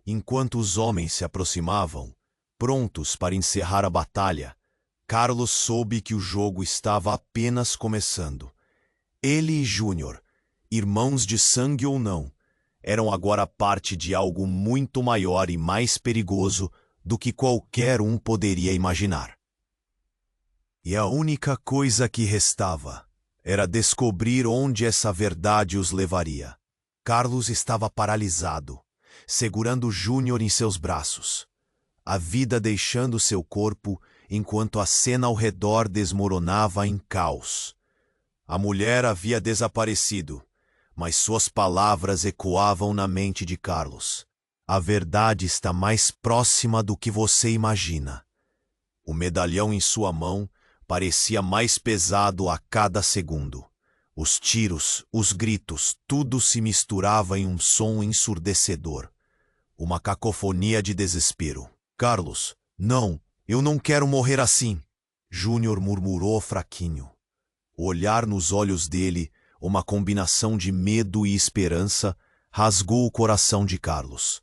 Enquanto os homens se aproximavam, prontos para encerrar a batalha, Carlos soube que o jogo estava apenas começando. Ele e Júnior, irmãos de sangue ou não, eram agora parte de algo muito maior e mais perigoso do que qualquer um poderia imaginar. E a única coisa que restava era descobrir onde essa verdade os levaria. Carlos estava paralisado, segurando Júnior em seus braços, a vida deixando seu corpo enquanto a cena ao redor desmoronava em caos. A mulher havia desaparecido, mas suas palavras ecoavam na mente de Carlos. A verdade está mais próxima do que você imagina. O medalhão em sua mão parecia mais pesado a cada segundo. Os tiros, os gritos, tudo se misturava em um som ensurdecedor. Uma cacofonia de desespero. Carlos, não, eu não quero morrer assim. Júnior murmurou fraquinho. O olhar nos olhos dele, uma combinação de medo e esperança, rasgou o coração de Carlos.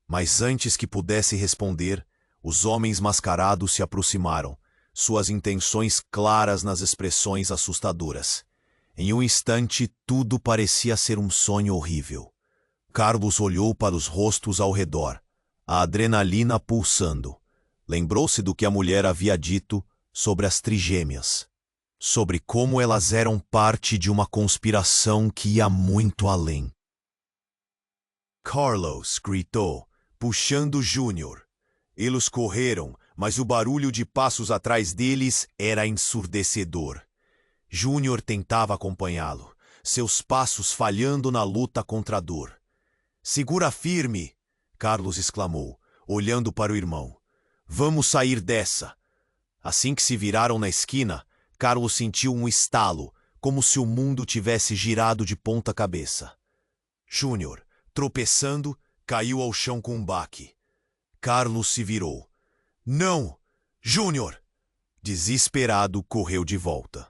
Mas antes que pudesse responder, os homens mascarados se aproximaram, suas intenções claras nas expressões assustadoras. Em um instante, tudo parecia ser um sonho horrível. Carlos olhou para os rostos ao redor, a adrenalina pulsando. Lembrou-se do que a mulher havia dito sobre as trigêmeas, sobre como elas eram parte de uma conspiração que ia muito além. Carlos gritou, puxando Júnior. Eles correram, mas o barulho de passos atrás deles era ensurdecedor. Júnior tentava acompanhá-lo, seus passos falhando na luta contra a dor. Segura firme, Carlos exclamou, olhando para o irmão. Vamos sair dessa. Assim que se viraram na esquina, Carlos sentiu um estalo, como se o mundo tivesse girado de ponta cabeça. Júnior, tropeçando, caiu ao chão com um baque. Carlos se virou. Não! Júnior! Desesperado, correu de volta.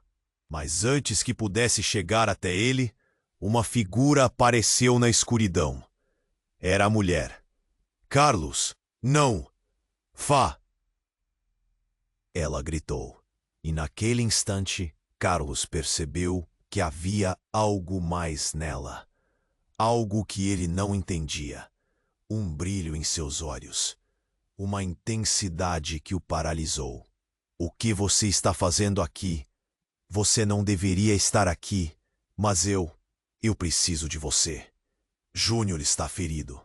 Mas antes que pudesse chegar até ele, uma figura apareceu na escuridão. Era a mulher. Carlos, não! Fá! Ela gritou. E naquele instante, Carlos percebeu que havia algo mais nela. Algo que ele não entendia. Um brilho em seus olhos. Uma intensidade que o paralisou. O que você está fazendo aqui? Você não deveria estar aqui, mas eu preciso de você. Júnior está ferido.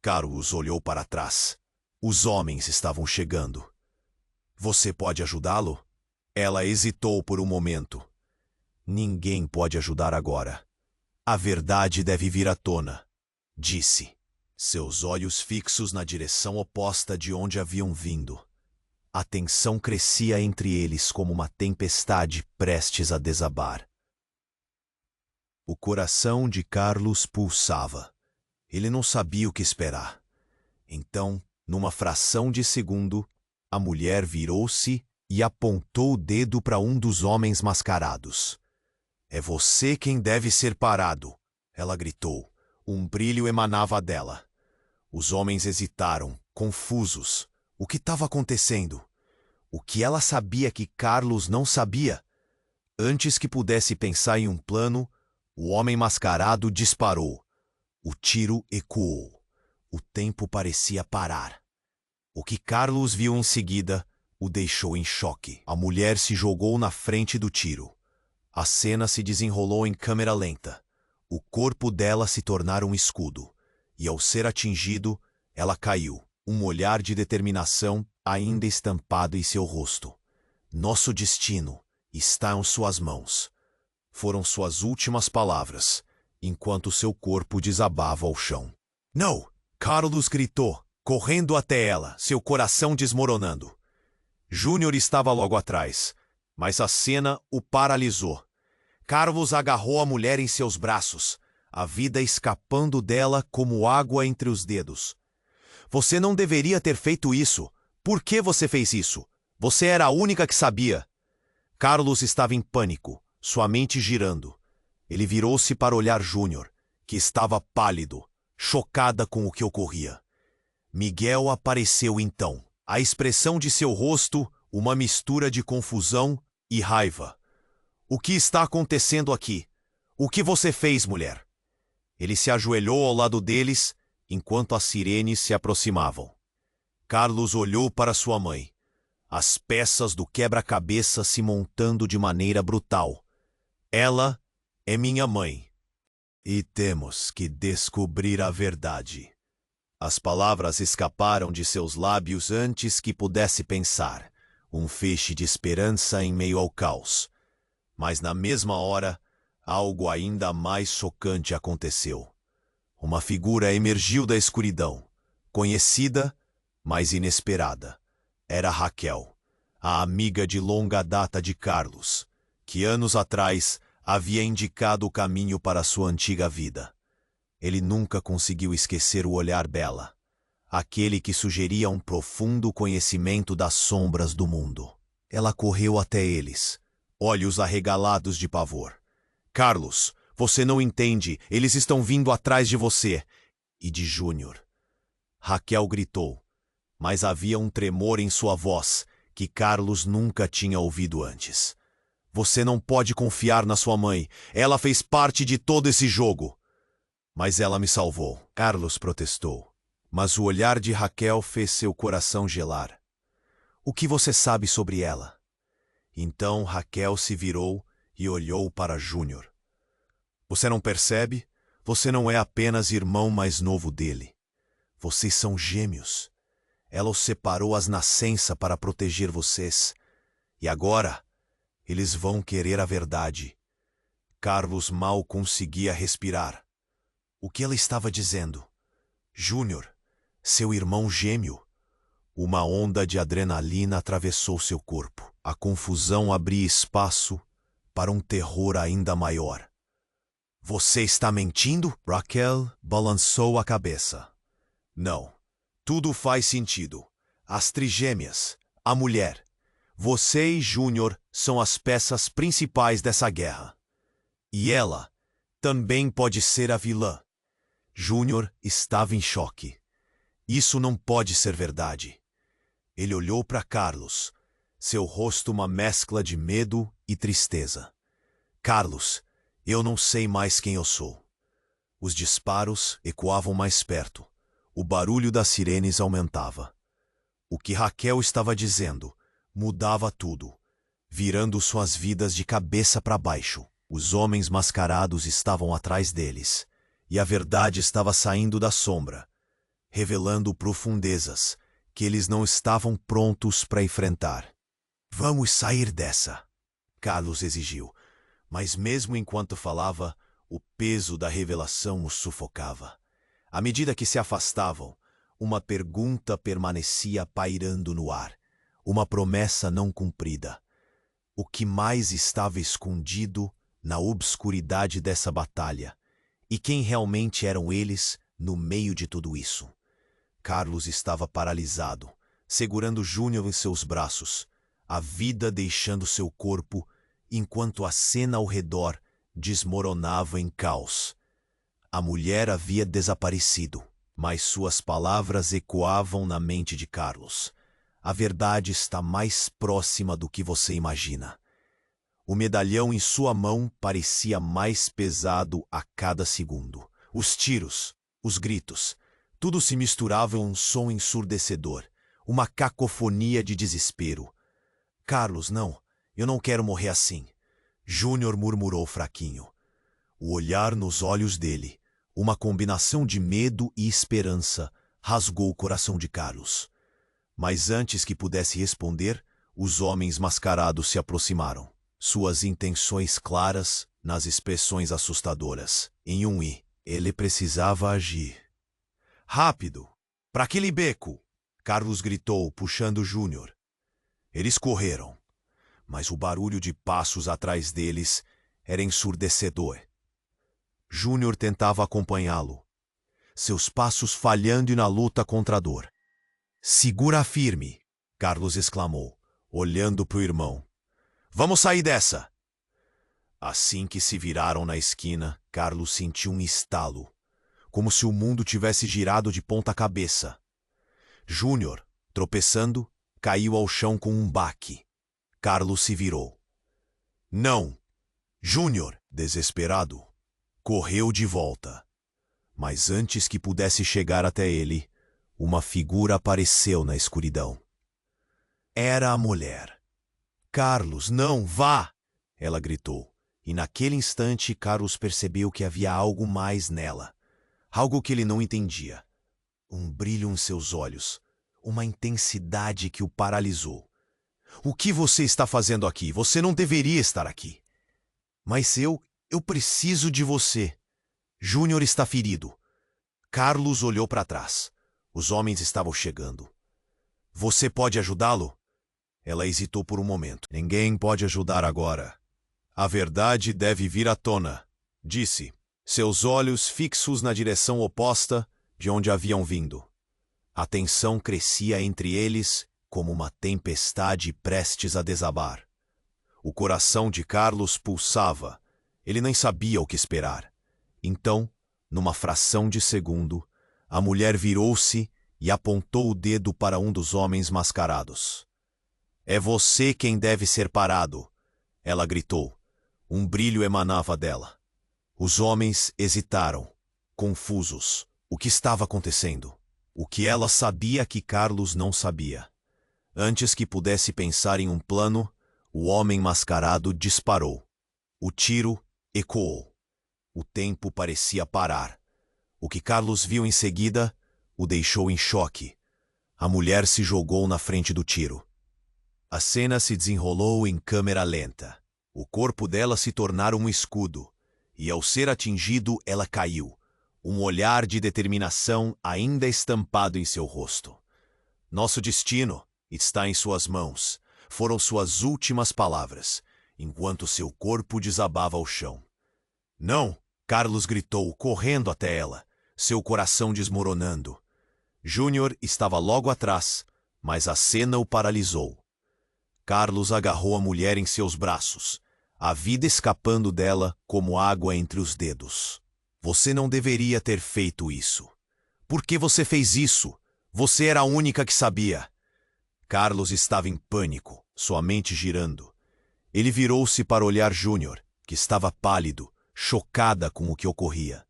Carlos olhou para trás. Os homens estavam chegando. Você pode ajudá-lo? Ela hesitou por um momento. Ninguém pode ajudar agora. A verdade deve vir à tona, disse. Seus olhos fixos na direção oposta de onde haviam vindo. A tensão crescia entre eles como uma tempestade prestes a desabar. O coração de Carlos pulsava. Ele não sabia o que esperar. Então, numa fração de segundo, a mulher virou-se e apontou o dedo para um dos homens mascarados. É você quem deve ser parado, ela gritou. Um brilho emanava dela. Os homens hesitaram, confusos. O que estava acontecendo? O que ela sabia que Carlos não sabia? Antes que pudesse pensar em um plano, O homem mascarado disparou. O tiro ecoou. O tempo parecia parar. O que Carlos viu em seguida o deixou em choque. A mulher se jogou na frente do tiro. A cena se desenrolou em câmera lenta. O corpo dela se tornara um escudo, e ao ser atingido, ela caiu, um olhar de determinação ainda estampado em seu rosto. Nosso destino está em suas mãos. Foram suas últimas palavras, enquanto seu corpo desabava ao chão. Não! Carlos gritou, correndo até ela, seu coração desmoronando. Júnior estava logo atrás, mas a cena o paralisou. Carlos agarrou a mulher em seus braços, a vida escapando dela como água entre os dedos. Você não deveria ter feito isso. Por que você fez isso? Você era a única que sabia. Carlos estava em pânico, sua mente girando. Ele virou-se para olhar Júnior, que estava pálido, chocada com o que ocorria. Miguel apareceu então. A expressão de seu rosto, uma mistura de confusão e raiva. O que está acontecendo aqui? O que você fez, mulher? Ele se ajoelhou ao lado deles, enquanto as sirenes se aproximavam. Carlos olhou para sua mãe. As peças do quebra-cabeça se montando de maneira brutal. Ela é minha mãe. E temos que descobrir a verdade. As palavras escaparam de seus lábios antes que pudesse pensar. Um feixe de esperança em meio ao caos. Mas na mesma hora, algo ainda mais chocante aconteceu. Uma figura emergiu da escuridão, conhecida, mas inesperada. Era Raquel, a amiga de longa data de Carlos, que anos atrás havia indicado o caminho para sua antiga vida. Ele nunca conseguiu esquecer o olhar dela, aquele que sugeria um profundo conhecimento das sombras do mundo. Ela correu até eles, olhos arregalados de pavor. Carlos, você não entende, eles estão vindo atrás de você. E de Júnior. Raquel gritou, mas havia um tremor em sua voz que Carlos nunca tinha ouvido antes. Você não pode confiar na sua mãe, ela fez parte de todo esse jogo. Mas ela me salvou, Carlos protestou. Mas o olhar de Raquel fez seu coração gelar. O que você sabe sobre ela? Então Raquel se virou e olhou para Júnior. Você não percebe? Você não é apenas irmão mais novo dele. Vocês são gêmeos. Ela os separou às nascença para proteger vocês. E agora, eles vão querer a verdade. Carlos mal conseguia respirar. O que ela estava dizendo? Júnior, seu irmão gêmeo. Uma onda de adrenalina atravessou seu corpo. A confusão abria espaço para um terror ainda maior. Você está mentindo? Raquel balançou a cabeça. Não. Tudo faz sentido. As trigêmeas, a mulher. Você e Júnior são as peças principais dessa guerra. E ela também pode ser a vilã. Júnior estava em choque. Isso não pode ser verdade. Ele olhou para Carlos, seu rosto uma mescla de medo e tristeza. Carlos, eu não sei mais quem eu sou. Os disparos ecoavam mais perto. O barulho das sirenes aumentava. O que Raquel estava dizendo mudava tudo, virando suas vidas de cabeça para baixo. Os homens mascarados estavam atrás deles, e a verdade estava saindo da sombra, revelando profundezas que eles não estavam prontos para enfrentar. Vamos sair dessa, Carlos exigiu, mas mesmo enquanto falava, o peso da revelação os sufocava. À medida que se afastavam, uma pergunta permanecia pairando no ar, uma promessa não cumprida. O que mais estava escondido na obscuridade dessa batalha? E quem realmente eram eles no meio de tudo isso? Carlos estava paralisado, segurando Júnior em seus braços, a vida deixando seu corpo, enquanto a cena ao redor desmoronava em caos. A mulher havia desaparecido, mas suas palavras ecoavam na mente de Carlos. A verdade está mais próxima do que você imagina. O medalhão em sua mão parecia mais pesado a cada segundo. Os tiros, os gritos, tudo se misturava em um som ensurdecedor, uma cacofonia de desespero. Carlos, não, eu não quero morrer assim. Júnior murmurou fraquinho. O olhar nos olhos dele, uma combinação de medo e esperança, rasgou o coração de Carlos. Mas antes que pudesse responder, os homens mascarados se aproximaram. Suas intenções claras nas expressões assustadoras. Em um i, ele precisava agir. Rápido! Para aquele beco! Carlos gritou, puxando Júnior. Eles correram, mas o barulho de passos atrás deles era ensurdecedor. Júnior tentava acompanhá-lo, seus passos falhando na luta contra a dor. Segura firme! Carlos exclamou, olhando para o irmão. Vamos sair dessa! Assim que se viraram na esquina, Carlos sentiu um estalo, como se o mundo tivesse girado de ponta cabeça. Júnior, tropeçando, caiu ao chão com um baque. Carlos se virou. Não! Júnior, desesperado, correu de volta. Mas antes que pudesse chegar até ele, uma figura apareceu na escuridão. Era a mulher. Carlos, não, vá! Ela gritou, e naquele instante Carlos percebeu que havia algo mais nela. Algo que ele não entendia. Um brilho em seus olhos, uma intensidade que o paralisou. O que você está fazendo aqui? Você não deveria estar aqui. Mas eu preciso de você. Júnior está ferido. Carlos olhou para trás. Os homens estavam chegando. Você pode ajudá-lo? Ela hesitou por um momento. Ninguém pode ajudar agora. A verdade deve vir à tona, disse, seus olhos fixos na direção oposta de onde haviam vindo. A tensão crescia entre eles como uma tempestade prestes a desabar. O coração de Carlos pulsava. Ele nem sabia o que esperar. Então, numa fração de segundo, a mulher virou-se e apontou o dedo para um dos homens mascarados. É você quem deve ser parado, ela gritou. Um brilho emanava dela. Os homens hesitaram, confusos. O que estava acontecendo? O que ela sabia que Carlos não sabia. Antes que pudesse pensar em um plano, o homem mascarado disparou. O tiro ecoou. O tempo parecia parar. O que Carlos viu em seguida o deixou em choque. A mulher se jogou na frente do tiro. A cena se desenrolou em câmera lenta. O corpo dela se tornara um escudo, e ao ser atingido, ela caiu, um olhar de determinação ainda estampado em seu rosto. Nosso destino está em suas mãos, foram suas últimas palavras, enquanto seu corpo desabava ao chão. Não! Carlos gritou, correndo até ela, seu coração desmoronando. Júnior estava logo atrás, mas a cena o paralisou. Carlos agarrou a mulher em seus braços, a vida escapando dela como água entre os dedos. Você não deveria ter feito isso. Por que você fez isso? Você era a única que sabia. Carlos estava em pânico, sua mente girando. Ele virou-se para olhar Júnior, que estava pálido, chocada com o que ocorria.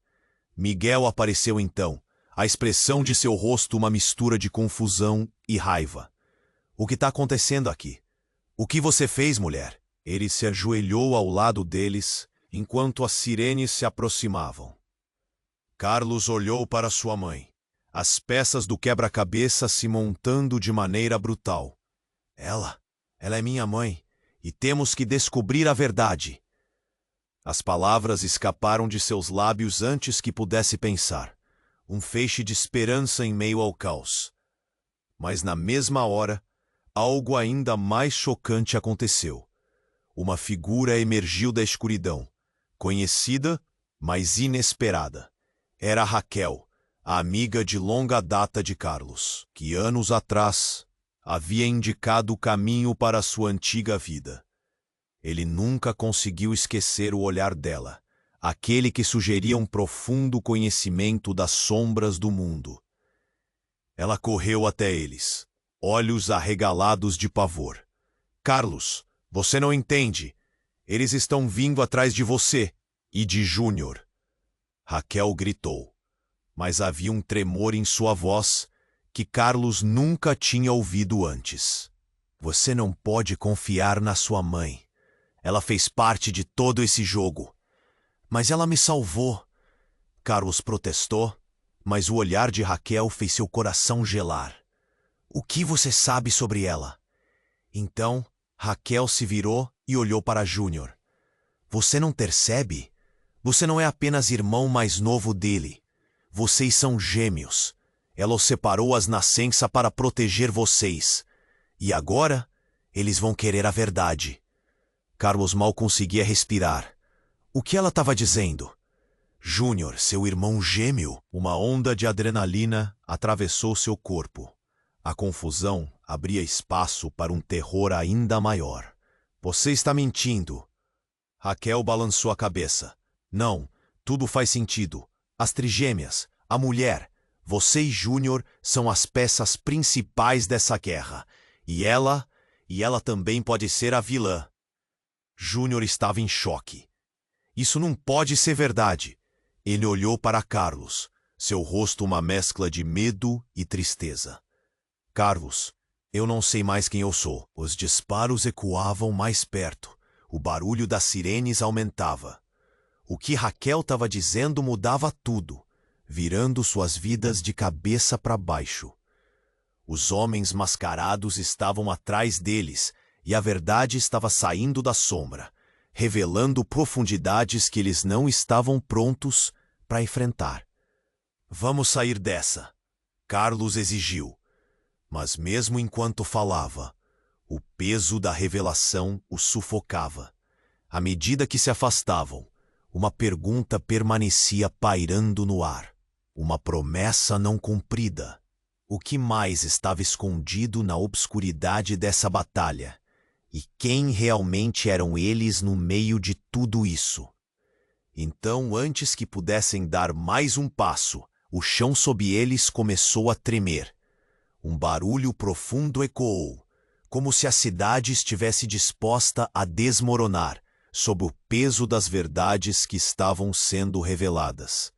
Miguel apareceu então, a expressão de seu rosto uma mistura de confusão e raiva. O que está acontecendo aqui? O que você fez, mulher? Ele se ajoelhou ao lado deles, enquanto as sirenes se aproximavam. Carlos olhou para sua mãe, as peças do quebra-cabeça se montando de maneira brutal. Ela é minha mãe, e temos que descobrir a verdade. As palavras escaparam de seus lábios antes que pudesse pensar. Um feixe de esperança em meio ao caos. Mas na mesma hora, algo ainda mais chocante aconteceu. Uma figura emergiu da escuridão, conhecida, mas inesperada. Era Raquel, a amiga de longa data de Carlos, que anos atrás havia indicado o caminho para sua antiga vida. Ele nunca conseguiu esquecer o olhar dela, aquele que sugeria um profundo conhecimento das sombras do mundo. Ela correu até eles, olhos arregalados de pavor. Carlos, você não entende. Eles estão vindo atrás de você e de Júnior. Raquel gritou, mas havia um tremor em sua voz que Carlos nunca tinha ouvido antes. Você não pode confiar na sua mãe. Ela fez parte de todo esse jogo. Mas ela me salvou. Carlos protestou, mas o olhar de Raquel fez seu coração gelar. O que você sabe sobre ela? Então, Raquel se virou e olhou para Júnior. Você não percebe? Você não é apenas irmão mais novo dele. Vocês são gêmeos. Ela os separou às nascença para proteger vocês. E agora, eles vão querer a verdade. Carlos mal conseguia respirar. O que ela estava dizendo? Júnior, seu irmão gêmeo? Uma onda de adrenalina atravessou seu corpo. A confusão abria espaço para um terror ainda maior. Você está mentindo. Raquel balançou a cabeça. Não, tudo faz sentido. As trigêmeas, a mulher, você e Júnior são as peças principais dessa guerra. E ela também pode ser a vilã. Júnior estava em choque. Isso não pode ser verdade. Ele olhou para Carlos, seu rosto uma mescla de medo e tristeza. Carlos, eu não sei mais quem eu sou. Os disparos ecoavam mais perto. O barulho das sirenes aumentava. O que Raquel estava dizendo mudava tudo, virando suas vidas de cabeça para baixo. Os homens mascarados estavam atrás deles e a verdade estava saindo da sombra, revelando profundidades que eles não estavam prontos para enfrentar. Vamos sair dessa, Carlos exigiu. Mas mesmo enquanto falava, o peso da revelação os sufocava. À medida que se afastavam, uma pergunta permanecia pairando no ar. Uma promessa não cumprida. O que mais estava escondido na obscuridade dessa batalha? E quem realmente eram eles no meio de tudo isso? Então, antes que pudessem dar mais um passo, o chão sob eles começou a tremer. Um barulho profundo ecoou, como se a cidade estivesse disposta a desmoronar sob o peso das verdades que estavam sendo reveladas.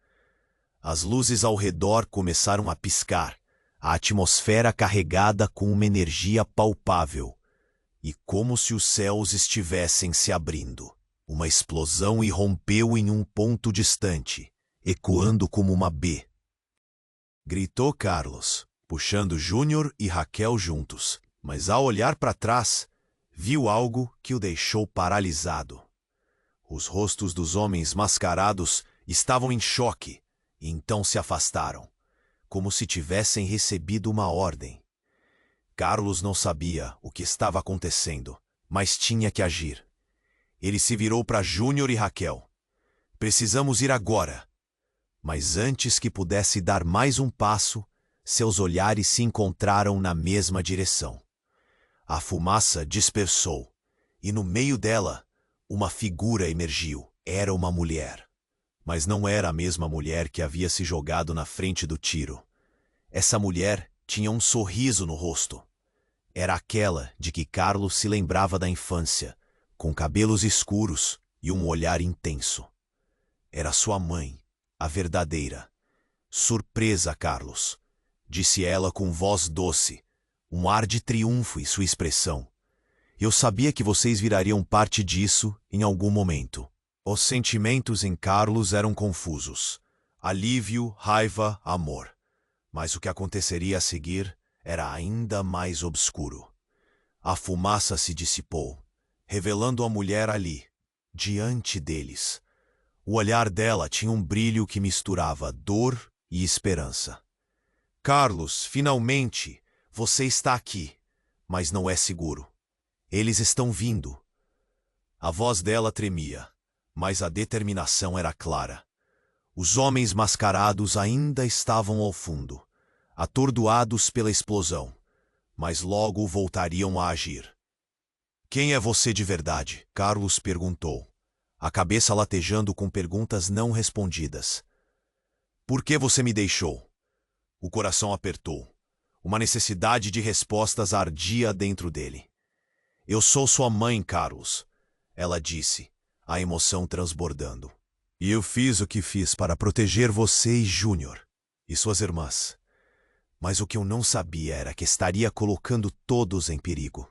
As luzes ao redor começaram a piscar, a atmosfera carregada com uma energia palpável, e como se os céus estivessem se abrindo. Uma explosão irrompeu em um ponto distante, ecoando como uma B. Gritou Carlos, puxando Júnior e Raquel juntos, mas ao olhar para trás, viu algo que o deixou paralisado. Os rostos dos homens mascarados estavam em choque, e então se afastaram, como se tivessem recebido uma ordem. Carlos não sabia o que estava acontecendo, mas tinha que agir. Ele se virou para Júnior e Raquel. Precisamos ir agora. Mas antes que pudesse dar mais um passo, seus olhares se encontraram na mesma direção. A fumaça dispersou, e no meio dela, uma figura emergiu. Era uma mulher. Mas não era a mesma mulher que havia se jogado na frente do tiro. Essa mulher tinha um sorriso no rosto. Era aquela de que Carlos se lembrava da infância, com cabelos escuros e um olhar intenso. Era sua mãe, a verdadeira. Surpresa, Carlos, disse ela com voz doce, um ar de triunfo em sua expressão. Eu sabia que vocês virariam parte disso em algum momento. Os sentimentos em Carlos eram confusos. Alívio, raiva, amor. Mas o que aconteceria a seguir era ainda mais obscuro. A fumaça se dissipou, revelando a mulher ali, diante deles. O olhar dela tinha um brilho que misturava dor e esperança. Carlos, finalmente, você está aqui, mas não é seguro. Eles estão vindo. A voz dela tremia, mas a determinação era clara. Os homens mascarados ainda estavam ao fundo, atordoados pela explosão, mas logo voltariam a agir. Quem é você de verdade? Carlos perguntou, a cabeça latejando com perguntas não respondidas. Por que você me deixou? O coração apertou. Uma necessidade de respostas ardia dentro dele. Eu sou sua mãe, Carlos. ela disse, a emoção transbordando. E eu fiz o que fiz para proteger você e Júnior e suas irmãs. Mas o que eu não sabia era que estaria colocando todos em perigo.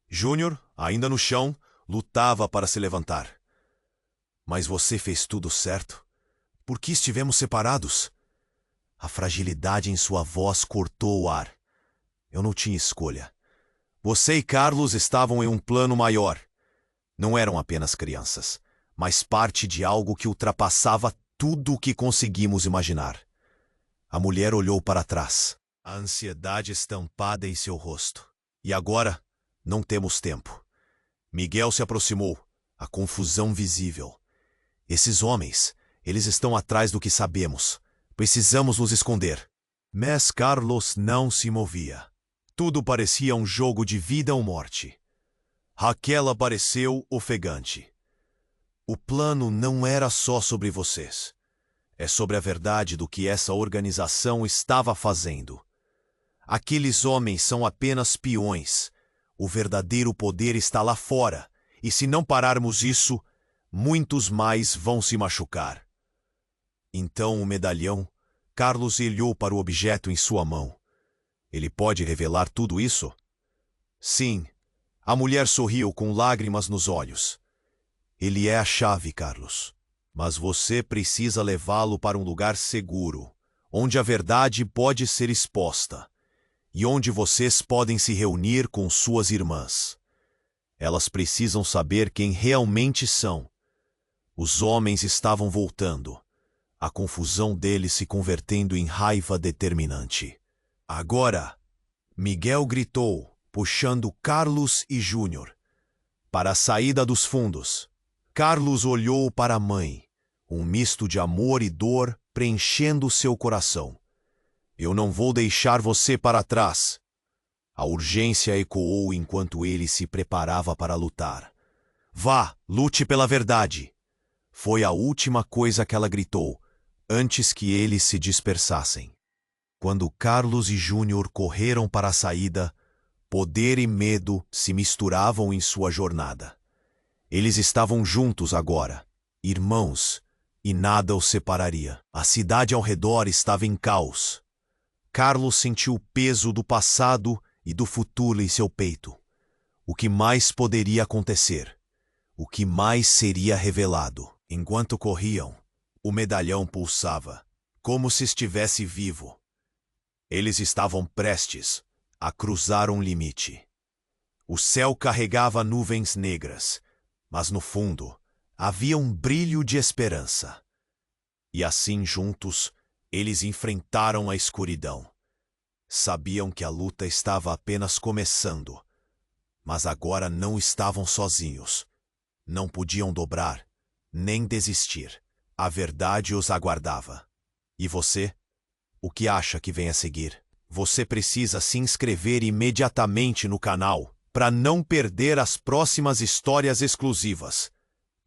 Júnior, ainda no chão, lutava para se levantar. Mas você fez tudo certo? Por que estivemos separados? A fragilidade em sua voz cortou o ar. Eu não tinha escolha. Você e Carlos estavam em um plano maior. Não eram apenas crianças, mas parte de algo que ultrapassava tudo o que conseguimos imaginar. A mulher olhou para trás, a ansiedade estampada em seu rosto. E agora, não temos tempo. Miguel se aproximou, a confusão visível. Esses homens, eles estão atrás do que sabemos. Precisamos nos esconder. Mas Carlos não se movia. Tudo parecia um jogo de vida ou morte. Raquel apareceu ofegante. O plano não era só sobre vocês. É sobre a verdade do que essa organização estava fazendo. Aqueles homens são apenas peões. O verdadeiro poder está lá fora. E se não pararmos isso, muitos mais vão se machucar. Então o medalhão, Carlos olhou para o objeto em sua mão. Ele pode revelar tudo isso? Sim. A mulher sorriu com lágrimas nos olhos. Ele é a chave, Carlos. Mas você precisa levá-lo para um lugar seguro, onde a verdade pode ser exposta, e onde vocês podem se reunir com suas irmãs. Elas precisam saber quem realmente são. Os homens estavam voltando, a confusão deles se convertendo em raiva determinante. Agora, Miguel gritou, puxando Carlos e Júnior para a saída dos fundos. Carlos olhou para a mãe, um misto de amor e dor preenchendo seu coração. Eu não vou deixar você para trás. A urgência ecoou enquanto ele se preparava para lutar. Vá, lute pela verdade. Foi a última coisa que ela gritou, antes que eles se dispersassem. Quando Carlos e Júnior correram para a saída, poder e medo se misturavam em sua jornada. Eles estavam juntos agora, irmãos, e nada os separaria. A cidade ao redor estava em caos. Carlos sentiu o peso do passado e do futuro em seu peito. O que mais poderia acontecer? O que mais seria revelado? Enquanto corriam, o medalhão pulsava, como se estivesse vivo. Eles estavam prestes a cruzar um limite. O céu carregava nuvens negras, mas no fundo havia um brilho de esperança. E assim juntos, eles enfrentaram a escuridão. Sabiam que a luta estava apenas começando, mas agora não estavam sozinhos. Não podiam dobrar, nem desistir. A verdade os aguardava. E você? O que acha que vem a seguir? Você precisa se inscrever imediatamente no canal para não perder as próximas histórias exclusivas.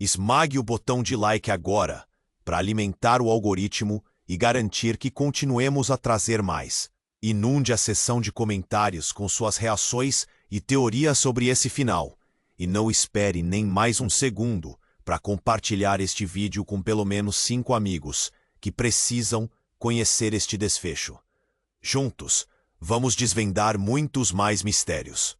Esmague o botão de like agora para alimentar o algoritmo e garantir que continuemos a trazer mais. Inunde a seção de comentários com suas reações e teorias sobre esse final. E não espere nem mais um segundo para compartilhar este vídeo com pelo menos 5 amigos que precisam conhecer este desfecho. Juntos, vamos desvendar muitos mais mistérios.